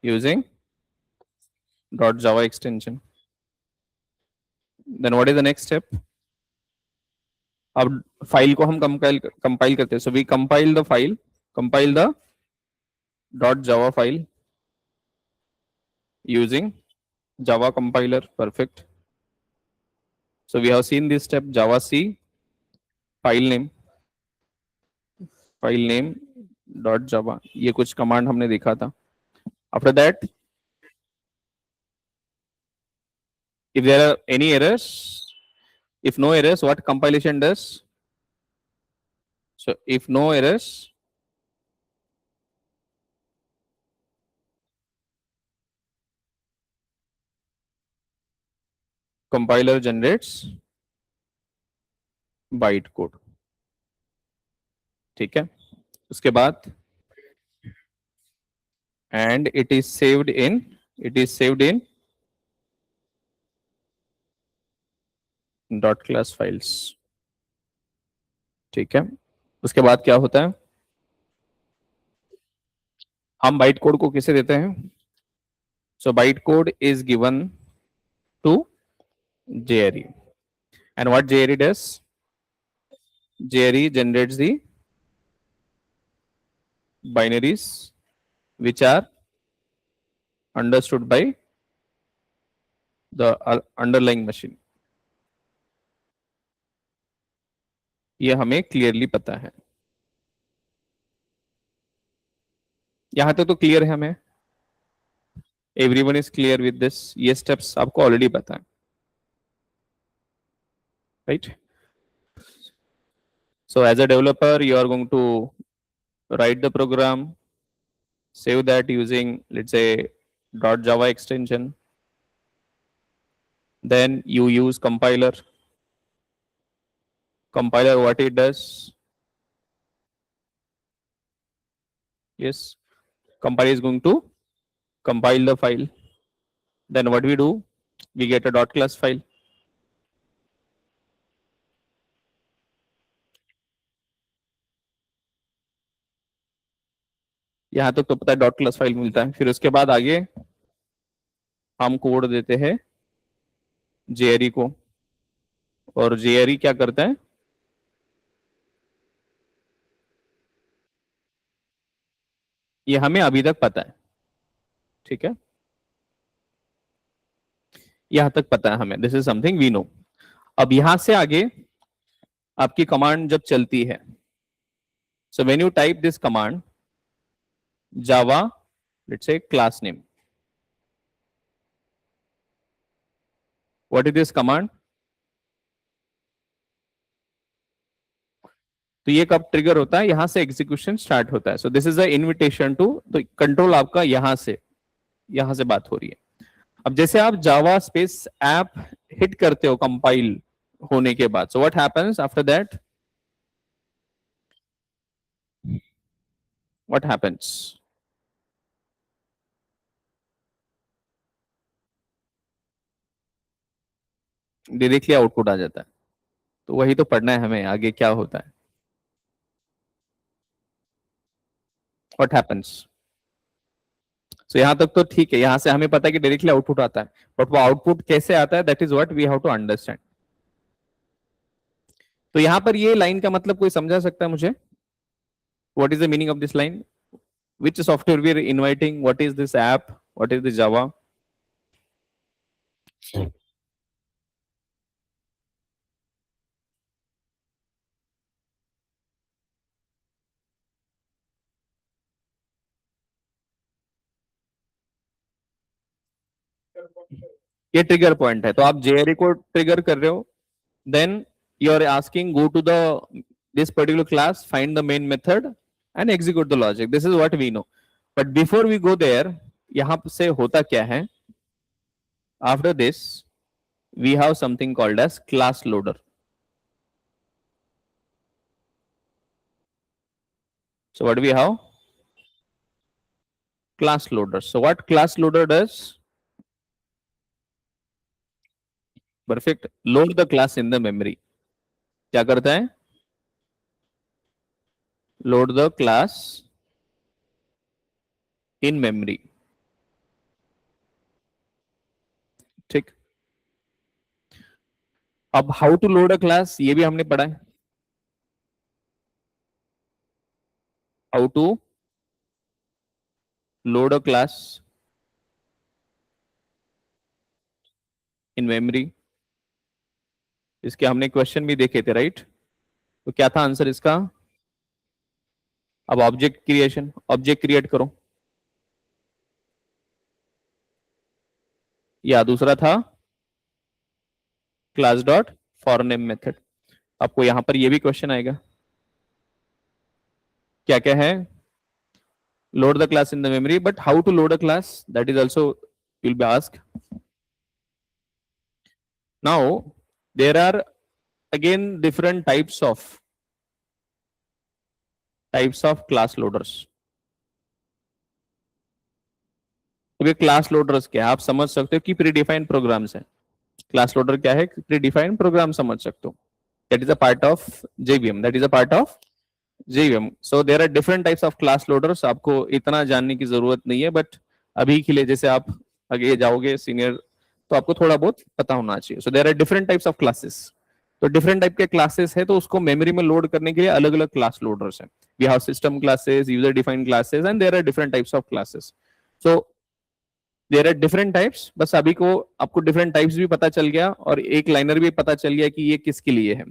using .java extension. Then what is the next step? अब फाइल को हम कंपाइल करते हैं. So we compile the file, compile the .java file using Java compiler. Perfect. So we have seen this step, Java C, file name, dot जावा, ये कुछ command हमने देखा था. After that, if there are any errors, if no errors, what compilation does? So if no errors, compiler generates byte code. ठीक है. उसके बाद and it is saved in dot class files. ठीक है. उसके बाद क्या होता है, हम बाइट कोड को किसे देते हैं? So byte code is given to JRE. And what JRE does? JRE generates the binaries which are understood by the underlying machine. ये हमें क्लियरली पता है. यहां तक तो क्लियर है हमें. Everyone is clear with this. ये स्टेप्स आपको ऑलरेडी पता है, right? So as a developer, you are going to write the program, save that using, let's say, .java extension. Then you use compiler. Compiler, what it does? Yes, compiler is going to compile the file. Then what we do? We get a .class file. यहां तक तो पता है, .class file मिलता है. फिर उसके बाद आगे हम कोड देते हैं JRE को, और JRE क्या करता है? ये हमें अभी तक पता है. ठीक है, यहां तक पता है हमें. This is something we know. अब यहां से आगे आपकी कमांड जब चलती है, so when you type this command Java, let's say class name, what is this command? तो ये कब ट्रिगर होता है? यहां से एग्जीक्यूशन स्टार्ट होता है. So this is a invitation to, तो कंट्रोल आपका यहां से बात हो रही है. अब जैसे आप जावा स्पेस ऐप हिट करते हो कंपाइल होने के बाद, so what happens after that? What happens? Directly output आ जाता है. तो वही तो पढ़ना है हमें, आगे क्या होता है. What happens? सो यहां तक तो ठीक है, यहां से हमें पता है कि डायरेक्टली आउटपुट आता है, बट वो आउटपुट कैसे आता है, that is what we have to understand. तो यहां पर ये लाइन का मतलब कोई समझा सकता है मुझे? What is the meaning of this line? Which software we are inviting? What is this app? What is the Java? ये ट्रिगर पॉइंट है. तो आप JRE को ट्रिगर कर रहे हो, then you are asking go to the this particular class, find the main method and execute the logic. This is what we know. But before we go there, यहां से होता क्या है? After this, we have something called as class loader. So what do we have? Class loader. So what class loader does? Perfect. Load the class in the memory. क्या करता है? Load the class in memory. ठीक. अब how to load a class ये भी हमने पढ़ा है. How to load a class in memory. इसके हमने क्वेश्चन भी देखे थे, राइट? तो क्या था आंसर इसका? अब ऑब्जेक्ट क्रिएशन, ऑब्जेक्ट क्रिएट करो, या दूसरा था class dot for name method. आपको यहां पर ये भी क्वेश्चन आएगा, क्या क्या है, load the class in the memory, but how to load a class, that is also will be asked. Now there are again different types of class loaders. अब ये क्लास लोडर्स क्या है, आप समझ सकते हो कि प्री डिफाइंड प्रोग्राम्स है। क्लास लोडर क्या है, प्री डिफाइंड प्रोग्राम समझ सकते हो, that is a part of JVM, that is a part of JVM. So there are different types of class loaders. आपको इतना जानने की जरूरत नहीं है, बट अभी के लिए जैसे आप आगे जाओगे सीनियर तो आपको थोड़ा बहुत पता होना चाहिए. So there are different types of classes. तो डिफरेंट टाइप के क्लासेस है, तो उसको मेमोरी में लोड करने के लिए अलग अलग क्लास लोडर्स हैं. We have system classes, user defined classes, and there are different types of classes. So there are different types. बस अभी को आपको डिफरेंट टाइप्स भी पता चल गया और एक लाइनर भी पता चल गया कि ये किसके लिए है.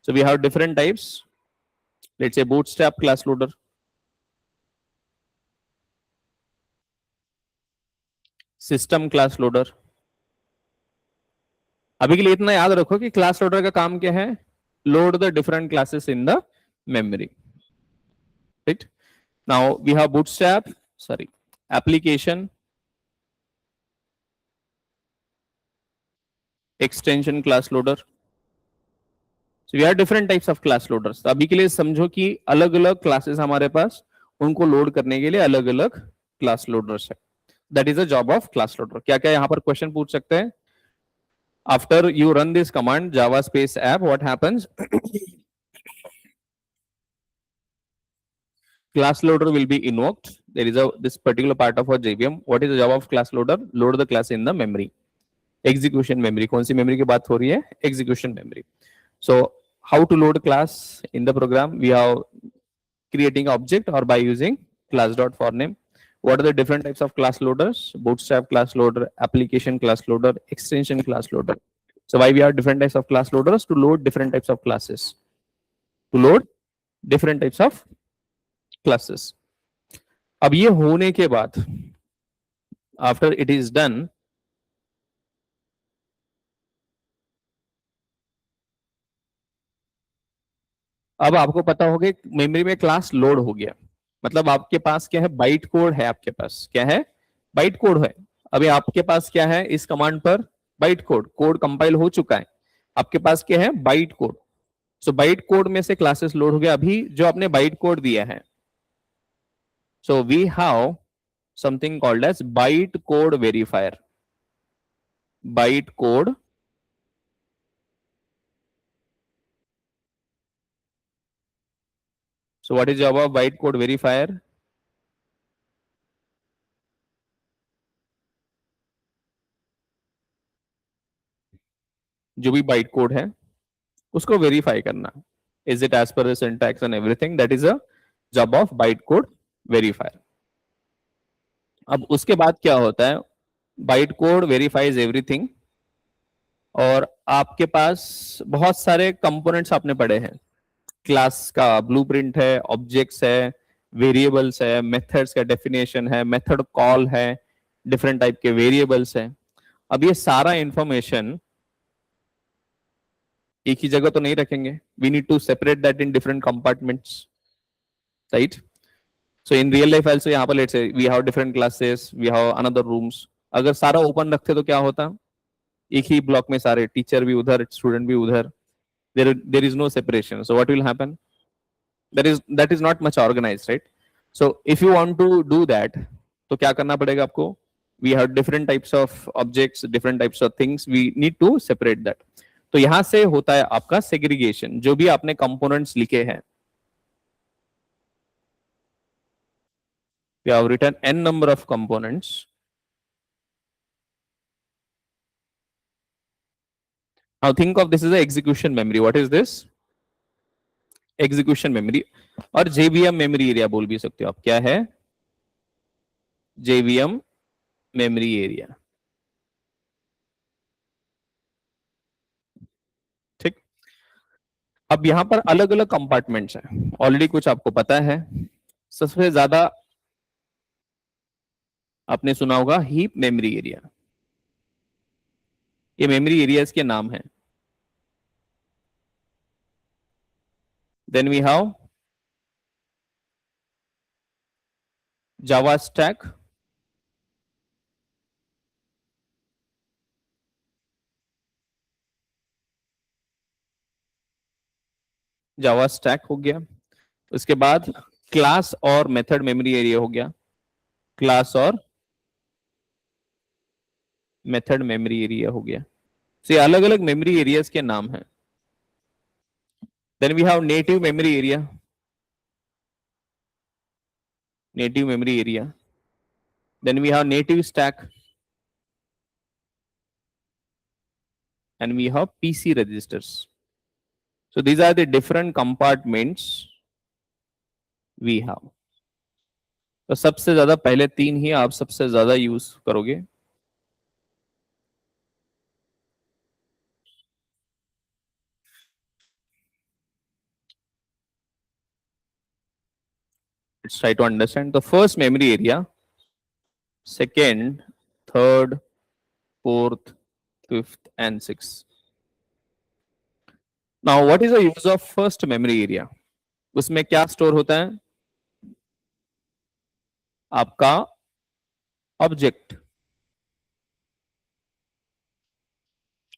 So we have different types. Let's say bootstrap class loader, system class loader. अभी के लिए इतना याद रखो कि क्लास लोडर का काम क्या है, load the different classes in the memory. Right, now we have bootstrap, sorry, application, extension class loader. So we have different types of class loaders. अभी के लिए समझो कि अलग अलग क्लासेस हमारे पास, उनको लोड करने के लिए अलग अलग क्लास लोडर्स है. That is a job of class loader. क्या क्या यहाँ पर क्वेश्चन पूछ सकते हैं, after you run this command java space app, what happens? Class loader will be invoked. There is a this particular part of our JVM. What is the job of class loader? Load the class in the memory. Execution memory. कौन सी memory की बात हो रही है? Execution memory. So how to load class in the program? We have creating object or by using class dot for name. What are the different types of class loaders? Bootstrap class loader, application class loader, extension class loader. So why we have different types of class loaders? To load different types of classes. To load different types of classes. अब ये होने के बाद, after it is done, अब आपको पता होगा memory में क्लास लोड हो गया, मतलब आपके पास क्या है, बाइट कोड है. आपके पास क्या है, बाइट कोड है. अभी आपके पास क्या है, इस कमांड पर बाइट कोड, कोड कंपाइल हो चुका है. आपके पास क्या है, बाइट कोड. सो बाइट कोड में से क्लासेस लोड हो गया. अभी जो आपने बाइट कोड दिया है, so we have something called as byte code verifier. Byte code so what is job of byte code verifier? जो भी बाइट कोड है उसको वेरीफाई करना, is it as per the syntax and everything, that is a job of byte code verifier. अब उसके बाद क्या होता है, बाइट कोड वेरीफाइज एवरीथिंग, और आपके पास बहुत सारे कंपोनेंट्स आपने पढ़े हैं. क्लास का ब्लूप्रिंट है, ऑब्जेक्ट्स है, वेरिएबल्स है, मेथड्स का डेफिनेशन है, मेथड कॉल है, डिफरेंट टाइप के वेरिएबल्स है. अब ये सारा इंफॉर्मेशन एक ही जगह तो नहीं रखेंगे. We need to separate that in different compartments, right. So in real life also यहाँ पर let's say we have different classes, we have another rooms. अगर सारा ओपन रखते तो क्या होता, एक ही ब्लॉक में सारे टीचर भी उधर, स्टूडेंट भी उधर, there is no separation. So what will happen, that is not much organized, right? So if you want to do that, तो क्या करना पड़ेगा आपको, we have different types of objects, different types of things, we need to separate that. तो यहां से होता है आपका सेग्रीगेशन. जो भी आपने कंपोनेंट्स लिखे हैं, we have written n number of components. Now think of this is the execution memory. What is this? Execution memory. और JVM memory area बोल भी सकते हो आप. क्या है, JVM memory area. ठीक. अब यहां पर अलग अलग कंपार्टमेंट्स हैं, ऑलरेडी कुछ आपको पता है. सबसे ज्यादा आपने सुना होगा हीप मेमोरी एरिया, ये मेमोरी एरियाज के नाम हैं। Then we have Java stack, Java stack हो गया। उसके बाद क्लास और मेथड मेमोरी एरिया हो गया, क्लास और मेथड मेमोरी एरिया हो गया। तो ये अलग अलग मेमोरी एरियाज के नाम हैं। Then we have native memory area, native memory area. Then we have native stack, and we have PC registers. So these are the different compartments we have. तो सबसे ज्यादा पहले तीन ही आप सबसे ज्यादा यूज करोगे। Let's try to understand the first memory area, second, third, fourth, fifth, and sixth. Now, what is the use of first memory area? उसमें क्या स्टोर होता है? आपका ऑब्जेक्ट।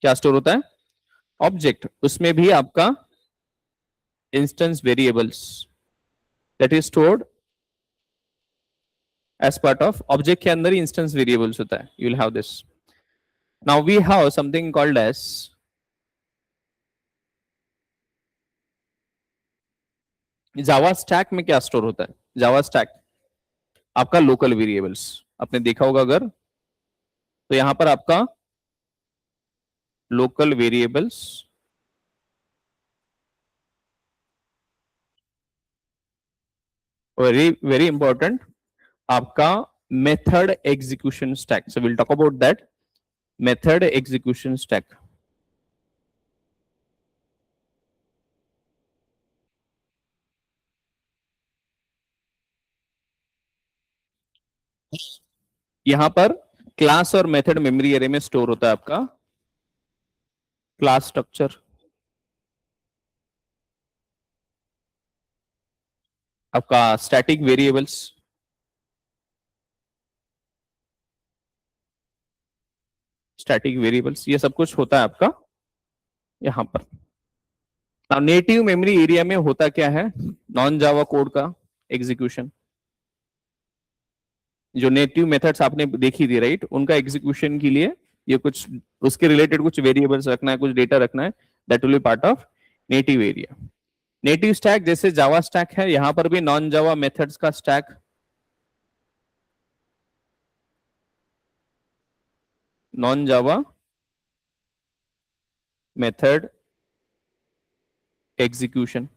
क्या स्टोर होता है? ऑब्जेक्ट। उसमें भी आपका instance variables that is stored as part of object के अंदर ही instance variables होता है. You will have this. Now we have something called as Java stack में क्या स्टोर होता है? जावा स्टैक आपका लोकल वेरिएबल्स आपने देखा होगा अगर, तो यहां पर आपका local variables very very important, आपका method execution stack. So will talk about that method execution stack. यहां पर क्लास और मेथड मेमोरी एरे में स्टोर होता है आपका क्लास स्ट्रक्चर, आपका स्टैटिक वेरिएबल्स, स्टैटिक वेरिएबल्स, ये सब कुछ होता है आपका यहां पर. नेटिव मेमोरी एरिया में होता क्या है? नॉन जावा कोड का एग्जीक्यूशन. जो नेटिव मेथड्स आपने देखी थी राइट, उनका एग्जीक्यूशन के लिए ये कुछ उसके रिलेटेड कुछ वेरिएबल्स रखना है, कुछ डेटा रखना है, that will be part of native area. Native stack जैसे जावा स्टैक है, यहां पर भी नॉन जावा मेथड्स का stack, non Java method execution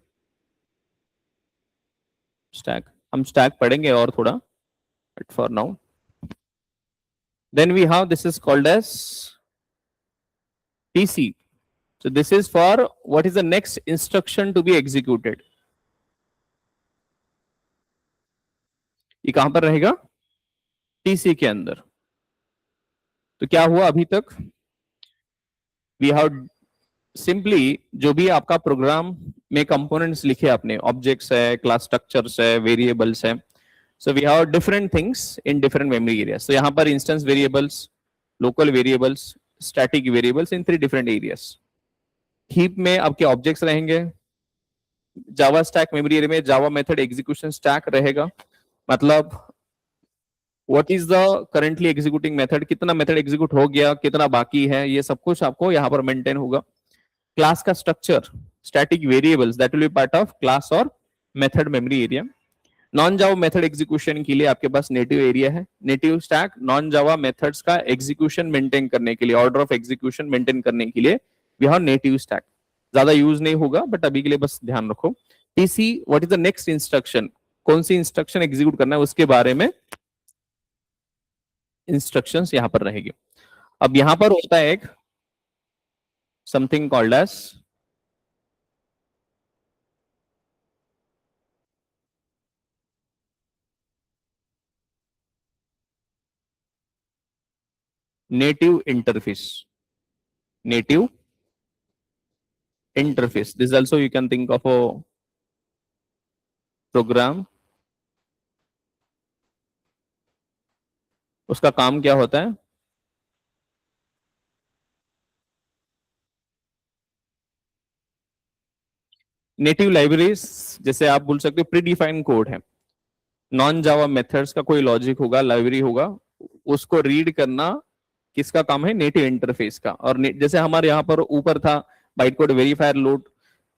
stack. हम स्टैक पढ़ेंगे और थोड़ा, but for now then we have this is called as TC. So this is for what is the next instruction to be executed. ये कहां पर रहेगा? TC के अंदर. तो क्या हुआ अभी तक? वी हैव सिंपली जो भी आपका प्रोग्राम में कंपोनेंट्स लिखे आपने, ऑब्जेक्ट्स है, क्लास स्ट्रक्चर्स है, वेरिएबल्स है, so we have different things in different memory areas. तो यहां पर instance variables, local variables, static variables in 3 different areas. Heap में आपके ऑब्जेक्ट्स रहेंगे, जावा स्टैक मेमोरी एरिया में जावा मेथड एग्जीक्यूशन स्टैक रहेगा. मतलब what is the currently executing method, कितना मेथड एग्जीक्यूट हो गया, कितना बाकी है, ये सब कुछ आपको यहाँ पर मेंटेन होगा. क्लास का structure, static variables, that will be part of class और method memory area. Non Java method execution के लिए आपके पास नेटिव एरिया है. नेटिव स्टैक नॉन जावा मेथड्स का एग्जीक्यूशन मेंटेन करने के लिए, ऑर्डर ऑफ एग्जीक्यूशन मेंटेन करने के लिए वी हैव नेटिव स्टैक. ज्यादा यूज नहीं होगा बट अभी के लिए बस ध्यान रखो. TC, what is the next instruction, कौन सी इंस्ट्रक्शन एग्जीक्यूट करना है उसके बारे में इंस्ट्रक्शंस यहां पर रहेगी. अब यहां पर होता है एक something called as native interface. Native interface. This also you can think of a program. उसका काम क्या होता है? नेटिव लाइब्रेरीज जैसे आप बोल सकते हो प्री डिफाइंड कोड है, नॉन जावा मेथड्स का कोई लॉजिक होगा, लाइब्रेरी होगा, उसको रीड करना किसका काम है? नेटिव इंटरफेस का। और जैसे हमारे यहाँ पर ऊपर था byte code verifier load,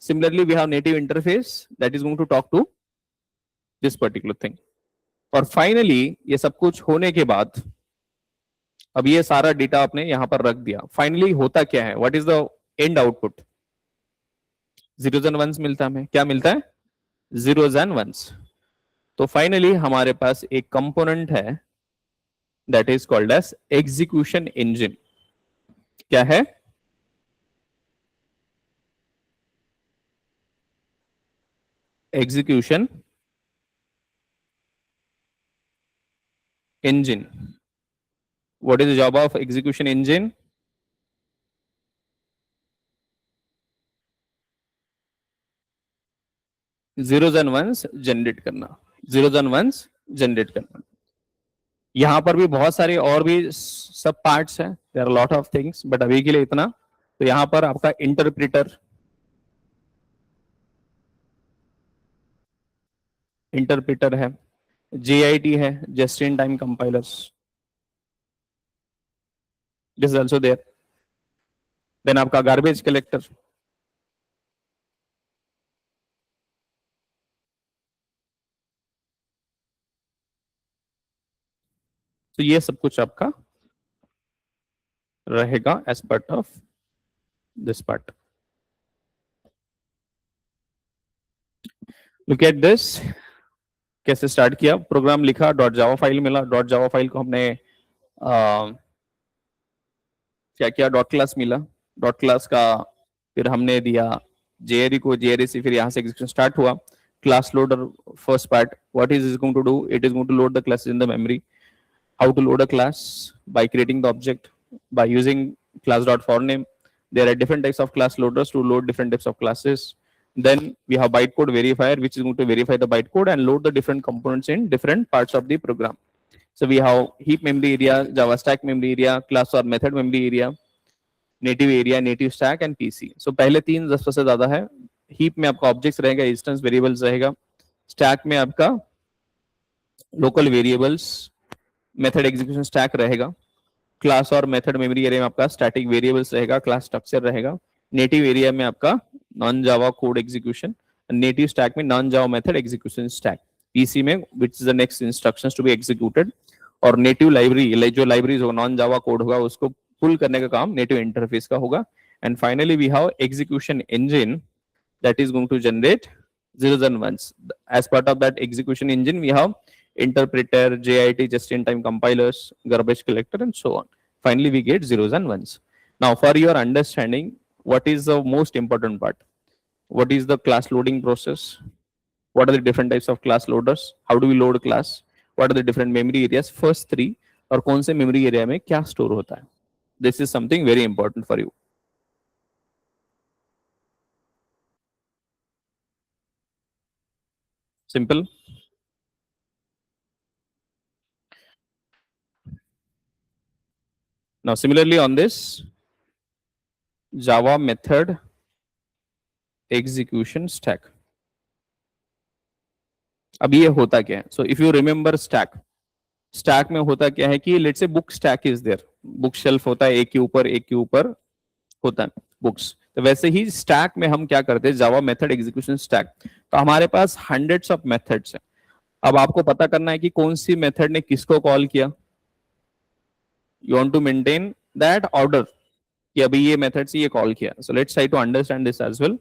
similarly we have native interface that is going to talk to this particular thing. और फाइनली ये सब कुछ होने के बाद अब ये सारा डेटा आपने यहां पर रख दिया, फाइनली होता क्या है? What is the end output? Zeros and ones मिलता है हमें। क्या मिलता है? Zeros and ones. तो फाइनली हमारे पास एक कंपोनेंट है that is called as execution engine. क्या है? Execution engine. What is the job of execution engine? zeros and ones generate करना, zeros and ones जनरेट करना। यहां पर भी बहुत सारे और भी सब पार्ट्स हैं, there are lot of things, but अभी के लिए इतना। तो यहां पर आपका इंटरप्रेटर, इंटरप्रेटर है, JIT है, just in time compilers, this is also there. Then आपका गार्बेज कलेक्टर, तो ये सब कुछ आपका रहेगा as part of this part. Look at this, कैसे स्टार्ट किया, प्रोग्राम लिखा, डॉट जावा फाइल मिला, डॉट जावा फाइल को हमने क्या किया, डॉट क्लास मिला, डॉट क्लास का फिर हमने दिया जेआरई को, जेआरई से फिर यहाँ से एग्जीक्यूशन स्टार्ट हुआ। Class loader first part, what is going to do, it is going to load the classes in the memory. How to load a class? by creating the object, by using class.forName. There are different types of class loaders to load different types of classes. Then we have bytecode verifier, which is going to verify the bytecode and load the different components in different parts of the program. So we have heap memory area, Java stack memory area, class or method memory area, native area, native stack and PC. So पहले 3 10 से ज्यादा है। heap में आपका objects रहेगा, instance variables रहेगा, stack में आपका local variables, method execution stack रहेगा, क्लास और मेथड मेमोरी एरिया में आपका स्टैटिक वेरिएबल्स रहेगा, क्लास स्ट्रक्चर रहेगा, नेटिव एरिया में आपका non Java code execution, native stack में non Java method execution stack, PC में which is the next instructions to be executed, और नेटिव लाइब्रेरी जो लाइब्रेरीज होगा नॉन जावा कोड होगा उसको पुल करने का काम नेटिव इंटरफेस का होगा। And finally we have execution engine that is going to generate zeros and ones. As part of that execution engine, we have interpreter, JIT, just-in-time compilers, garbage collector, and so on. Finally, we get zeros and ones. Now, for your understanding, what is the most important part? What is the class loading process? What are the different types of class loaders? How do we load a class? What are the different memory areas? First 3, और कौन से memory area में क्या store होता है? This is something very important for you. Simple. Now, similarly on this, Java method execution stack. अब ये होता क्या है? So if you remember stack में होता क्या है कि let's say book stack is there, book shelf होता है, एक के ऊपर होता है बुक्स। तो वैसे ही स्टैक में हम क्या करते हैं, जावा मेथड एग्जीक्यूशन स्टैक। तो हमारे पास हंड्रेड्स ऑफ मेथड्स हैं। अब आपको पता करना है कि कौन सी मेथड ने किसको कॉल किया। You want to maintain that order कि अभी ये मेथड से ये कॉल किया। So let's try to understand this as well.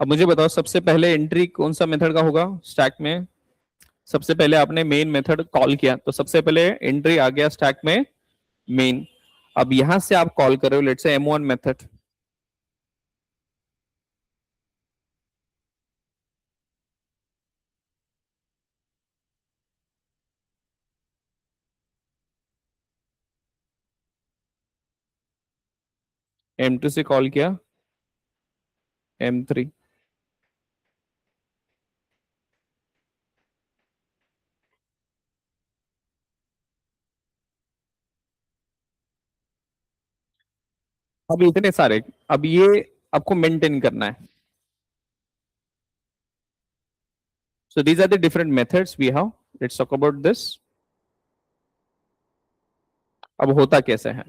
अब मुझे बताओ सबसे पहले एंट्री कौन सा मेथड का होगा स्टैक में? सबसे पहले आपने मेन मेथड कॉल किया, तो सबसे पहले एंट्री आ गया स्टैक में मेन। अब यहां से आप कॉल कर रहे हो let's say M1 method, M2 से कॉल किया M3, अब इतने सारे, अब ये आपको मेंटेन करना है। So these are the different methods we have. Let's talk about this. अब होता कैसे है?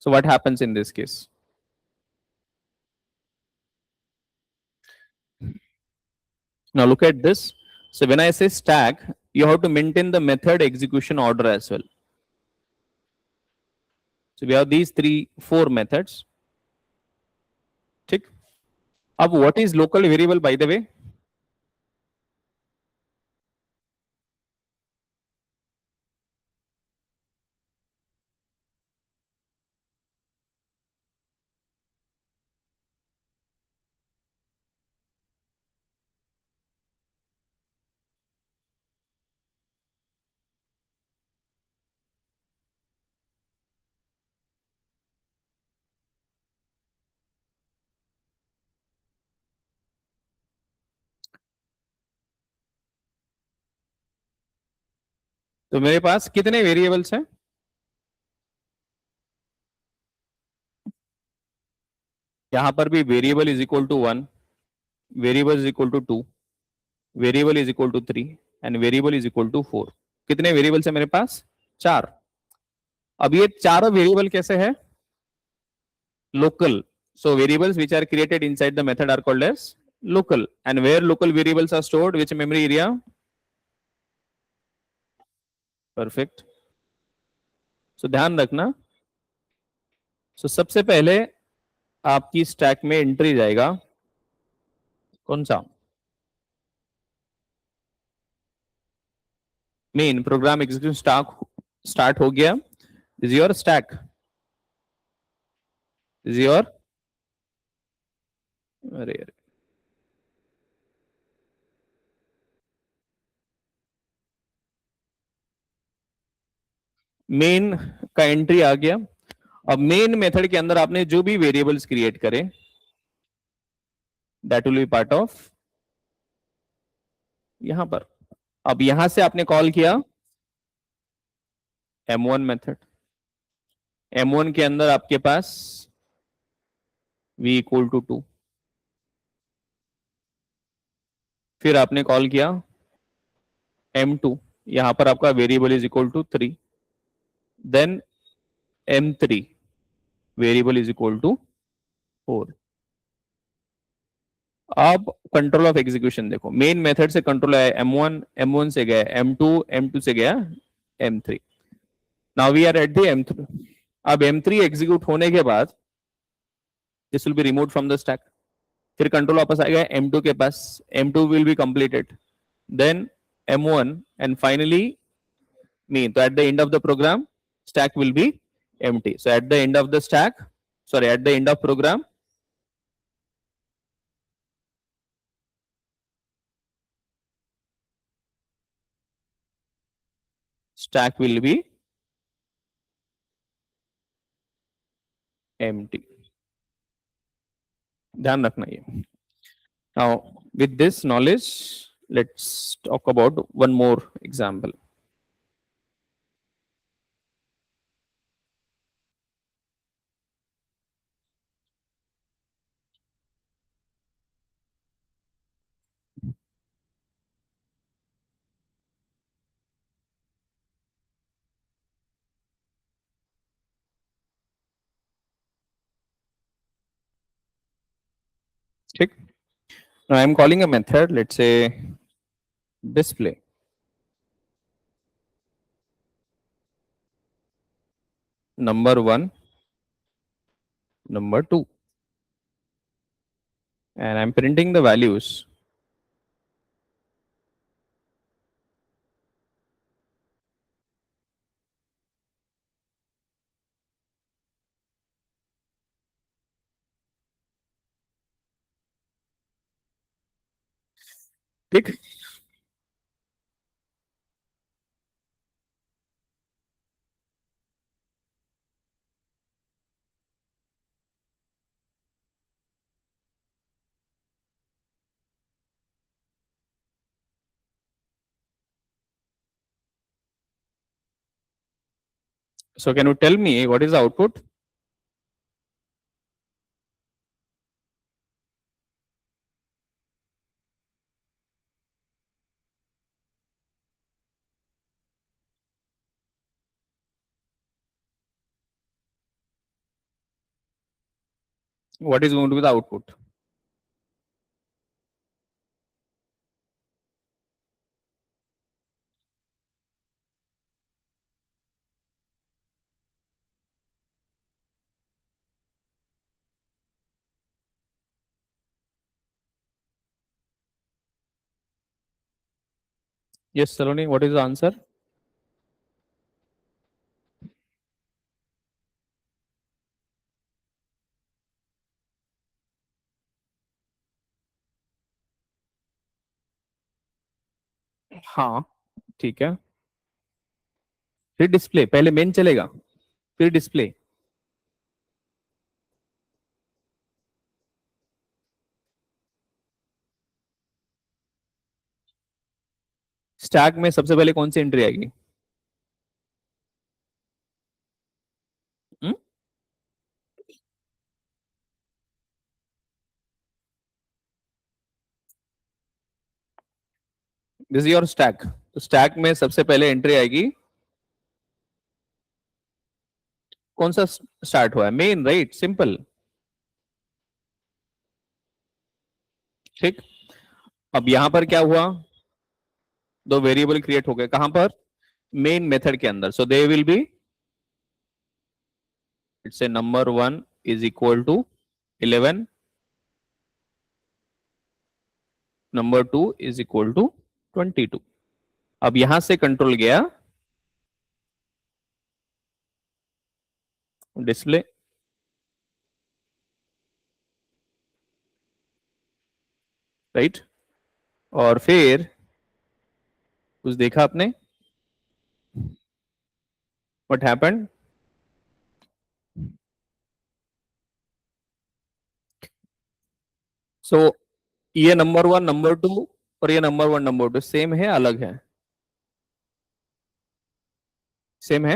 So what happens in this case? Now look at this. So when I say stack, you have to maintain the method execution order as well. So we have these 4 methods. ठीक? अब what is local variable by the way? तो मेरे पास कितने variables हैं? यहां पर भी variable is equal to 1, variable is equal to 2, variable is equal to 3 and variable is equal to 4। कितने वेरिएबल्स है मेरे पास? 4। अब ये चारों वेरिएबल कैसे है? Local. So variables which are created inside the method are called as local. And where local variables are stored, which memory area? Perfect. So ध्यान रखना। So सबसे पहले आपकी स्टैक में एंट्री जाएगा कौन सा? मेन प्रोग्राम एग्जीक्यूशन स्टार्ट हो गया। Is your stack, is your, अरे अरे मेन का एंट्री आ गया। अब मेन मेथड के अंदर आपने जो भी वेरिएबल्स क्रिएट करे that will be part of यहां पर। अब यहां से आपने कॉल किया M1 मेथड। M1 के अंदर आपके पास v इक्वल टू 2, फिर आपने कॉल किया M2, यहां पर आपका variable is equal to 3, then M3 variable is equal to 4। अब कंट्रोल ऑफ एग्जीक्यूशन देखो, मेन मेथड से कंट्रोल आया M1, M1 से गया M2, M2 से गया M3। Now we are at the M3। अब M3 एग्जीक्यूट होने के बाद this will be removed from the stack, फिर कंट्रोल वापस आएगा M2 के पास, M2 will be completed, then M1 and finally me. So at the end of the program, stack will be empty. So at the end of the stack, sorry, at the end of program, stack will be empty. ध्यान रखना ये। Now with this knowledge, let's talk about one more example. ठीक? Now I am calling a method, let's say display. Number 1, number 2, and I'm printing the values ठीक। So can you tell me what is the output? What is going to be the output? Yes, Saloni, what is the answer? हाँ, ठीक है। फिर display, पहले main चलेगा फिर display. Stack में सबसे पहले कौन सी एंट्री आएगी? This is your stack. तो स्टैक में सबसे पहले एंट्री आएगी, कौन सा स्टार्ट हुआ है? Main, right, simple. ठीक। अब यहां पर क्या हुआ? दो वेरिएबल क्रिएट हो गए, कहां पर? मेन मेथड के अंदर। So they will be, it's a number 1 is equal to 11, number 2 is equal to 22। अब यहां से कंट्रोल गया डिस्प्ले, राइट। और फिर कुछ देखा आपने? What happened? सो ये नंबर 1 नंबर 2 और ये नंबर 1 नंबर 2 सेम है, अलग है? सेम है।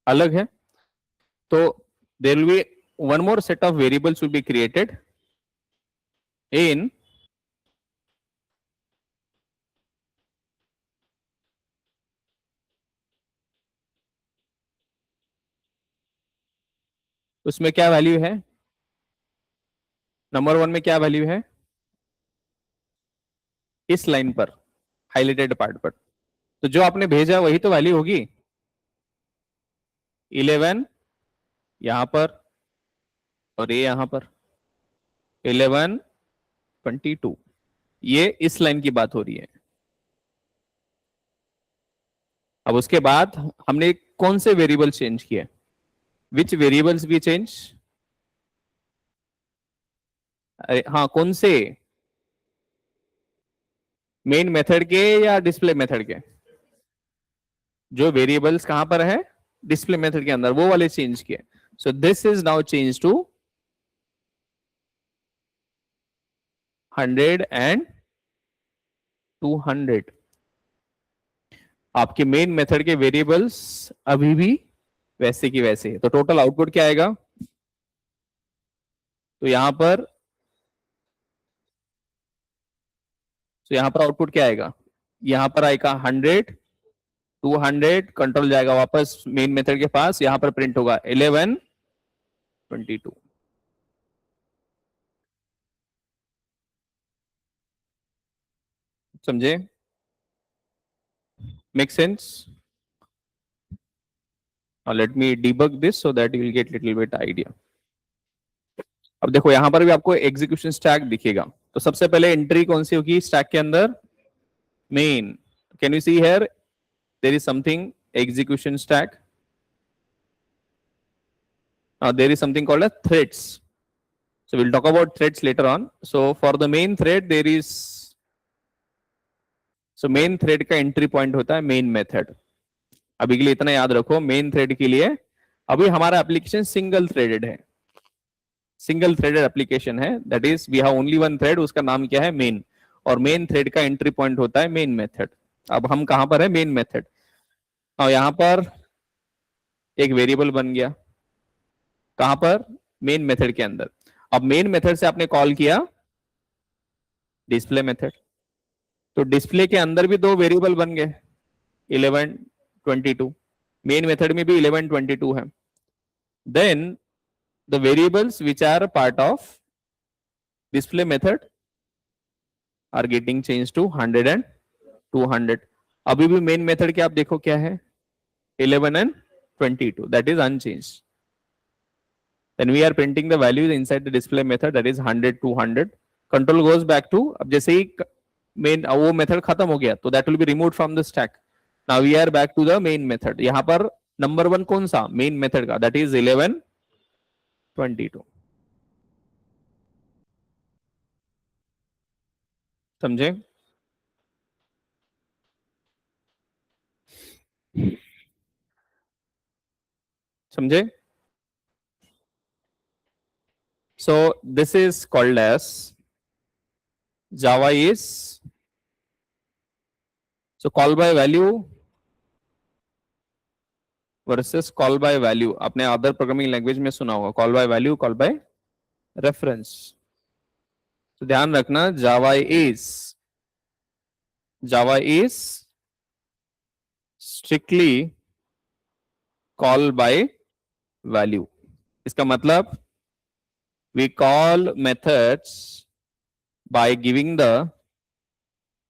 अलग है। तो there will be one more set of variables will be created in उसमें क्या वैल्यू है? नंबर 1 में क्या वैल्यू है? इस लाइन पर, हाईलाइटेड पार्ट पर। तो जो आपने भेजा वही तो वैल्यू होगी। 11 यहां पर और ये यहां पर 11 22, ये इस लाइन की बात हो रही है। अब उसके बाद हमने कौन से वेरिएबल चेंज किए? विच वेरिएबल्स भी चेंज? अरे हाँ, कौन से? मेन मेथड के या डिस्प्ले मेथड के? जो वेरिएबल्स कहां पर है? डिस्प्ले मेथड के अंदर, वो वाले चेंज किए। So this is now change to 100 and 200। आपके मेन मेथड के वेरिएबल्स अभी भी वैसे की वैसे है। तो टोटल आउटपुट क्या आएगा? तो यहां पर आउटपुट क्या आएगा? यहां पर आएगा 100, 200, कंट्रोल जाएगा वापस मेन मेथड के पास, यहां पर प्रिंट होगा 11 22। समझे? Make sense? Let me debug this so that you will get little bit idea. अब देखो यहां पर भी आपको एग्जीक्यूशन स्टैक दिखेगा। तो सबसे पहले एंट्री कौन सी होगी स्टैक के अंदर? main. Can you see here? There is something execution stack. There is something called as threads. So we'll talk about threads later on. So for the main thread, there is, so main thread का entry point होता है main method. अभी के लिए इतना याद रखो, main thread के लिए अभी हमारा application single threaded है, single threaded application है. That is we have only one thread, उसका नाम क्या है main, और main thread का entry point होता है main method. अब हम कहां पर है? main method. और यहां पर एक वेरिएबल बन गया, कहां पर? मेन मेथड के अंदर. अब मेन मेथड से आपने कॉल किया डिस्प्ले मेथड, तो डिस्प्ले के अंदर भी दो वेरिएबल बन गए 11 22. मेन मेथड में भी 11 22 है. Then the variables which are part of display method are getting change to 100 and 200. अभी भी मेन मेथड के आप देखो क्या है? 11 and 22. That is unchanged. Then we are printing the values inside the display method, that is 100 200. Control goes back to, अब जैसे ही main वो method खत्म हो गया तो that will be removed from the stack. Now we are back to the main method. यहाँ पर number 1 कौन सा? main method का, that is 11 22. समझे? समझे? So this is called as Java is, so call by value versus call by value. आपने other programming language में सुना होगा call by value, call by reference. तो ध्यान रखना, Java is strictly call by value. इसका मतलब we call methods by giving the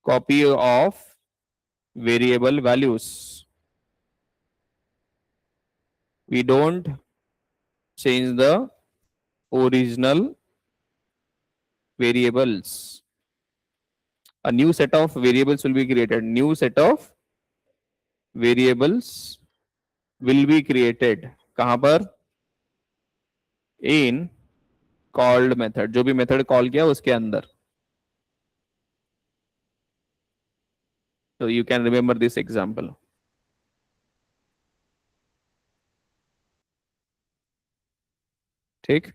copy of variable values. We don't change the original variables. A new set of variables will be created. New set of variables will be created. कहां पर? In called method. जो भी method call किया उसके अंदर. So you can remember this example. ठीक.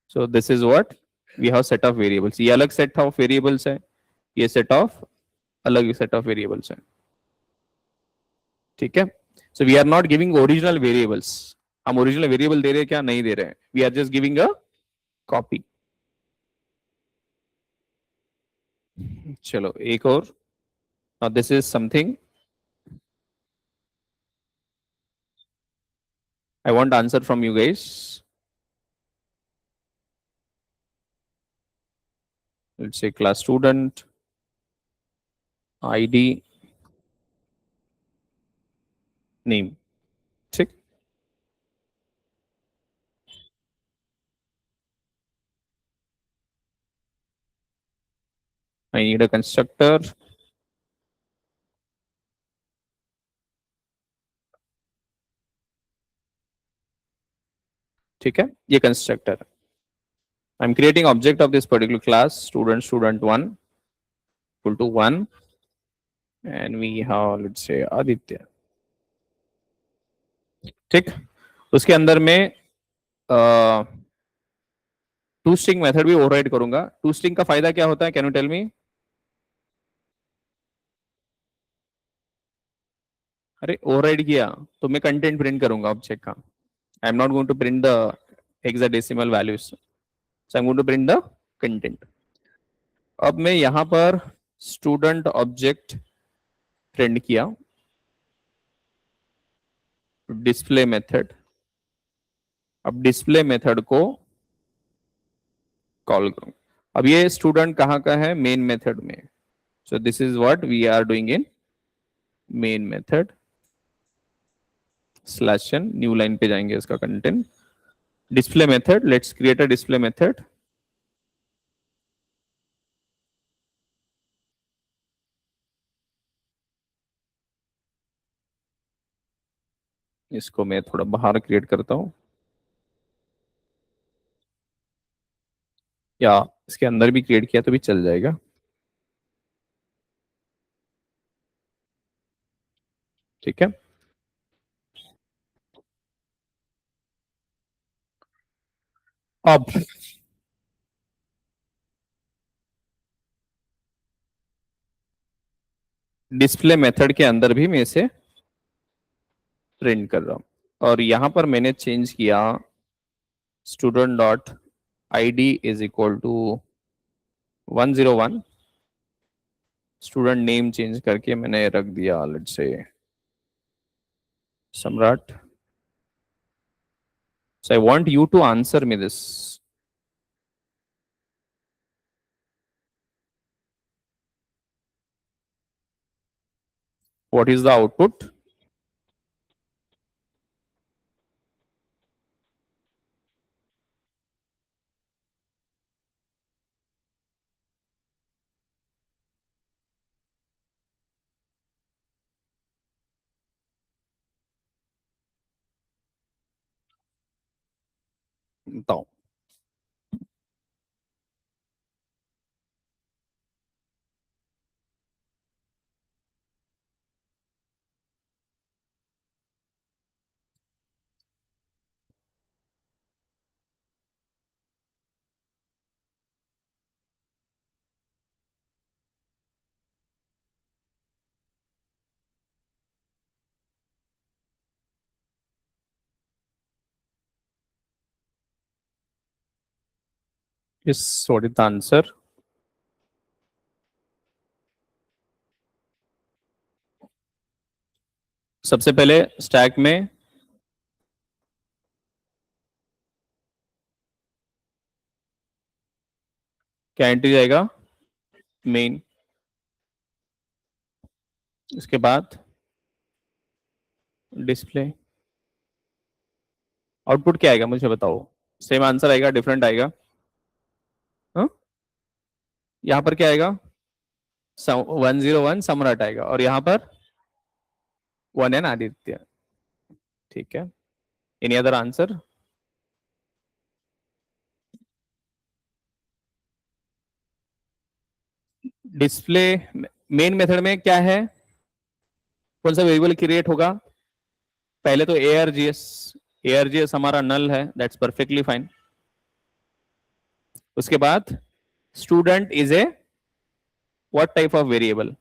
So this is what we have set of variables. ये अलग set of variables है, ये set of अलग set of variables है. ठीक है. So we are not giving original variables. हम original variable दे रहे हैं क्या? नहीं दे रहे हैं. We are just giving a copy. चलो एक और. Now this is something I want answer from you guys. Let's say class student ID name. ठीक. I need a constructor. ठीक है, ये constructor. I'm creating object of this particular class, student1 equal to 1, and we have, let's say, Aditya. ठीक. उसके अंदर में to string method भी override करूंगा. टू स्ट्रिंग का फायदा क्या होता है? Can you tell me? अरे ओवरराइड किया तो मैं कंटेंट प्रिंट करूंगा ऑब्जेक्ट का. I am not going to print the hexadecimal values, so I am going to print the content. अब मैं यहां पर स्टूडेंट ऑब्जेक्ट प्रिंट किया, डिस्प्ले मेथड. अब डिस्प्ले मेथड को कॉल करूं. अब ये स्टूडेंट कहाँ का है? मेन मेथड में. So this is what we are doing in main method /n. New line पे जाएंगे, इसका content display method. Let's create a display method. इसको मैं थोड़ा बाहर क्रिएट करता हूँ, या इसके अंदर भी क्रिएट किया तो भी चल जाएगा। ठीक है, अब डिस्प्ले मेथड के अंदर भी मैं इसे प्रिंट कर रहा हूं, और यहां पर मैंने चेंज किया student dot I D is equal to 101, student name change करके मैंने रख दिया लेट्स से सम्राट। So I want you to answer me this. What is the output? बताओ। Yes, what is the answer? सबसे पहले स्टैक में क्या एंट्री जाएगा? मेन। इसके बाद डिस्प्ले। आउटपुट क्या आएगा मुझे बताओ। सेम आंसर आएगा, डिफरेंट आएगा? हाँ, यहां पर क्या आएगा? 101 सम्राट आएगा, और यहां पर 1 आदित्य। ठीक है, any other answer? Display main method में क्या है, कौन सा वेरिएबल क्रिएट होगा? पहले तो ARGS हमारा नल है, दैट्स परफेक्टली फाइन। उसके बाद student is a what type of variable?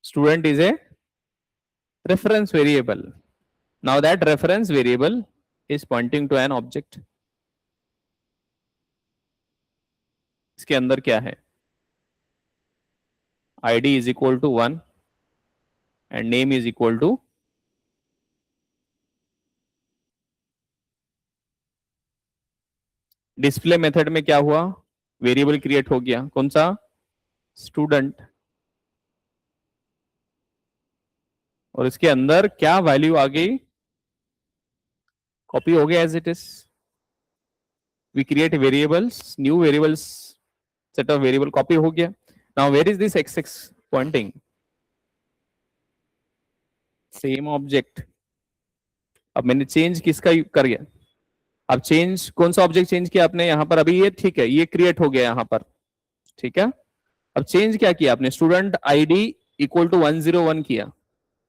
Student is a reference variable. Now that reference variable is pointing to an object. इसके अंदर क्या है? ID is equal to 1 and name is equal to display method में क्या हुआ? Variable create हो गया, कौन सा? स्टूडेंट। और इसके अंदर क्या वैल्यू आ गई? कॉपी हो गया as it is. We create variables, new variables, set of variable copy हो गया। Now where is this x6 pointing? Same object. अब मैंने चेंज किसका कर गया? अब चेंज कौन सा ऑब्जेक्ट चेंज किया आपने यहां पर? अभी ये ठीक है, ये क्रिएट हो गया यहां पर, ठीक है। अब चेंज क्या किया आपने? स्टूडेंट आईडी इक्वल टू 101 किया।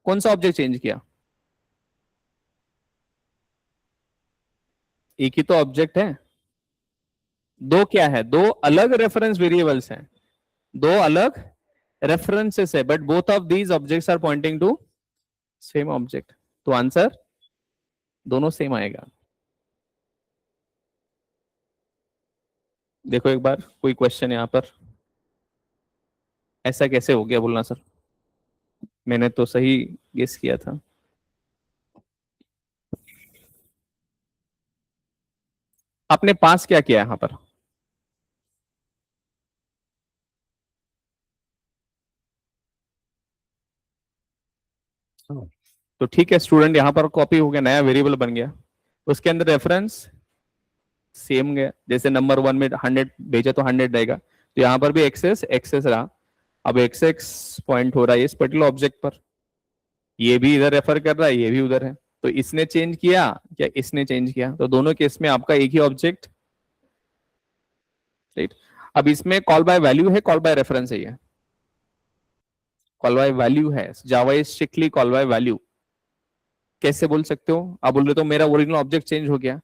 कौन सा ऑब्जेक्ट चेंज किया? एक ही तो ऑब्जेक्ट है, दो क्या है? दो अलग रेफरेंस वेरिएबल्स हैं, दो अलग रेफरेंसेस है, but both of these objects are pointing to same object. तो आंसर दोनों सेम आएगा। देखो एक बार, कोई क्वेश्चन यहां पर? ऐसा कैसे हो गया बोलना सर, मैंने तो सही गेस किया था। आपने पास क्या किया यहां पर? तो ठीक है, स्टूडेंट यहां पर कॉपी हो गया, नया वेरिएबल बन गया, उसके अंदर रेफरेंस सेम गया। जैसे नंबर 1 में 100 भेजा तो 100 रहेगा, तो यहां पर भी एक्सेस रहा। अब एक्स एक्स पॉइंट हो रहा है इस पर्टिकुलर ऑब्जेक्ट पर, ये भी इधर रेफर कर रहा है, ये भी उधर है, तो इसने चेंज किया या इसने चेंज किया, तो दोनों केस में आपका एक ही ऑब्जेक्ट, राइट। अब इसमें कॉल बाय वैल्यू है, कॉल बाय रेफरेंस है, ये कॉल बाय वैल्यू है, Java is strictly call by value. कैसे बोल सकते हो, आप बोल रहे तो मेरा ओरिजिनल ऑब्जेक्ट चेंज हो गया,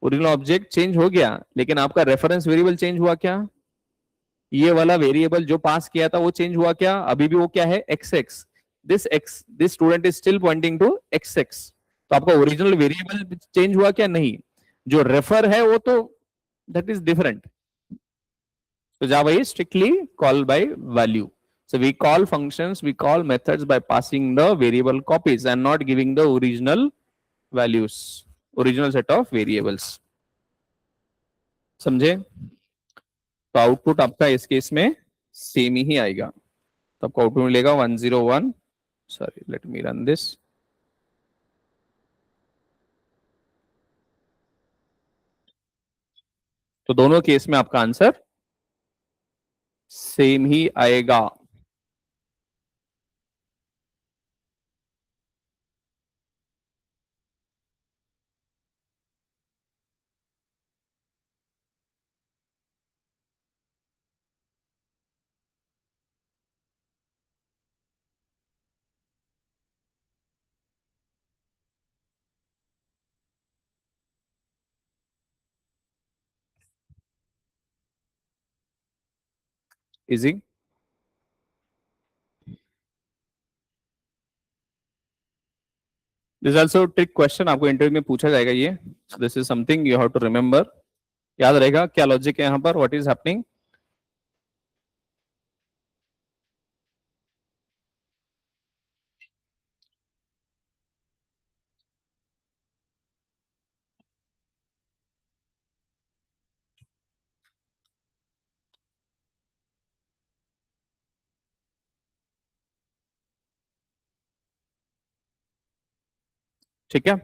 ओरिजिनल ऑब्जेक्ट चेंज हो गया, लेकिन आपका रेफरेंस वेरिएबल चेंज हुआ क्या, ये वाला वेरिएबल जो पास किया था वो चेंज हुआ क्या, अभी भी वो क्या है X X, this student is still pointing to X X, तो आपका ओरिजिनल वेरिएबल चेंज हुआ क्या, नहीं, जो रेफर है वो तो that is different. So Java is strictly call by value. So we call functions, we call methods by passing the variable copies and not giving the original values, original set of variables. समझे? तो output आपका इस case में same ही आएगा, तो आपको output मिलेगा 101, sorry let me run this, तो दोनों केस में आपका आंसर सेम ही आएगा। Easy, this also trick question, आपको इंटरव्यू में पूछा जाएगा ये, this is something you have to remember, याद रहेगा क्या लॉजिक है यहाँ पर, व्हाट इज हैपनिंग। ठीक है,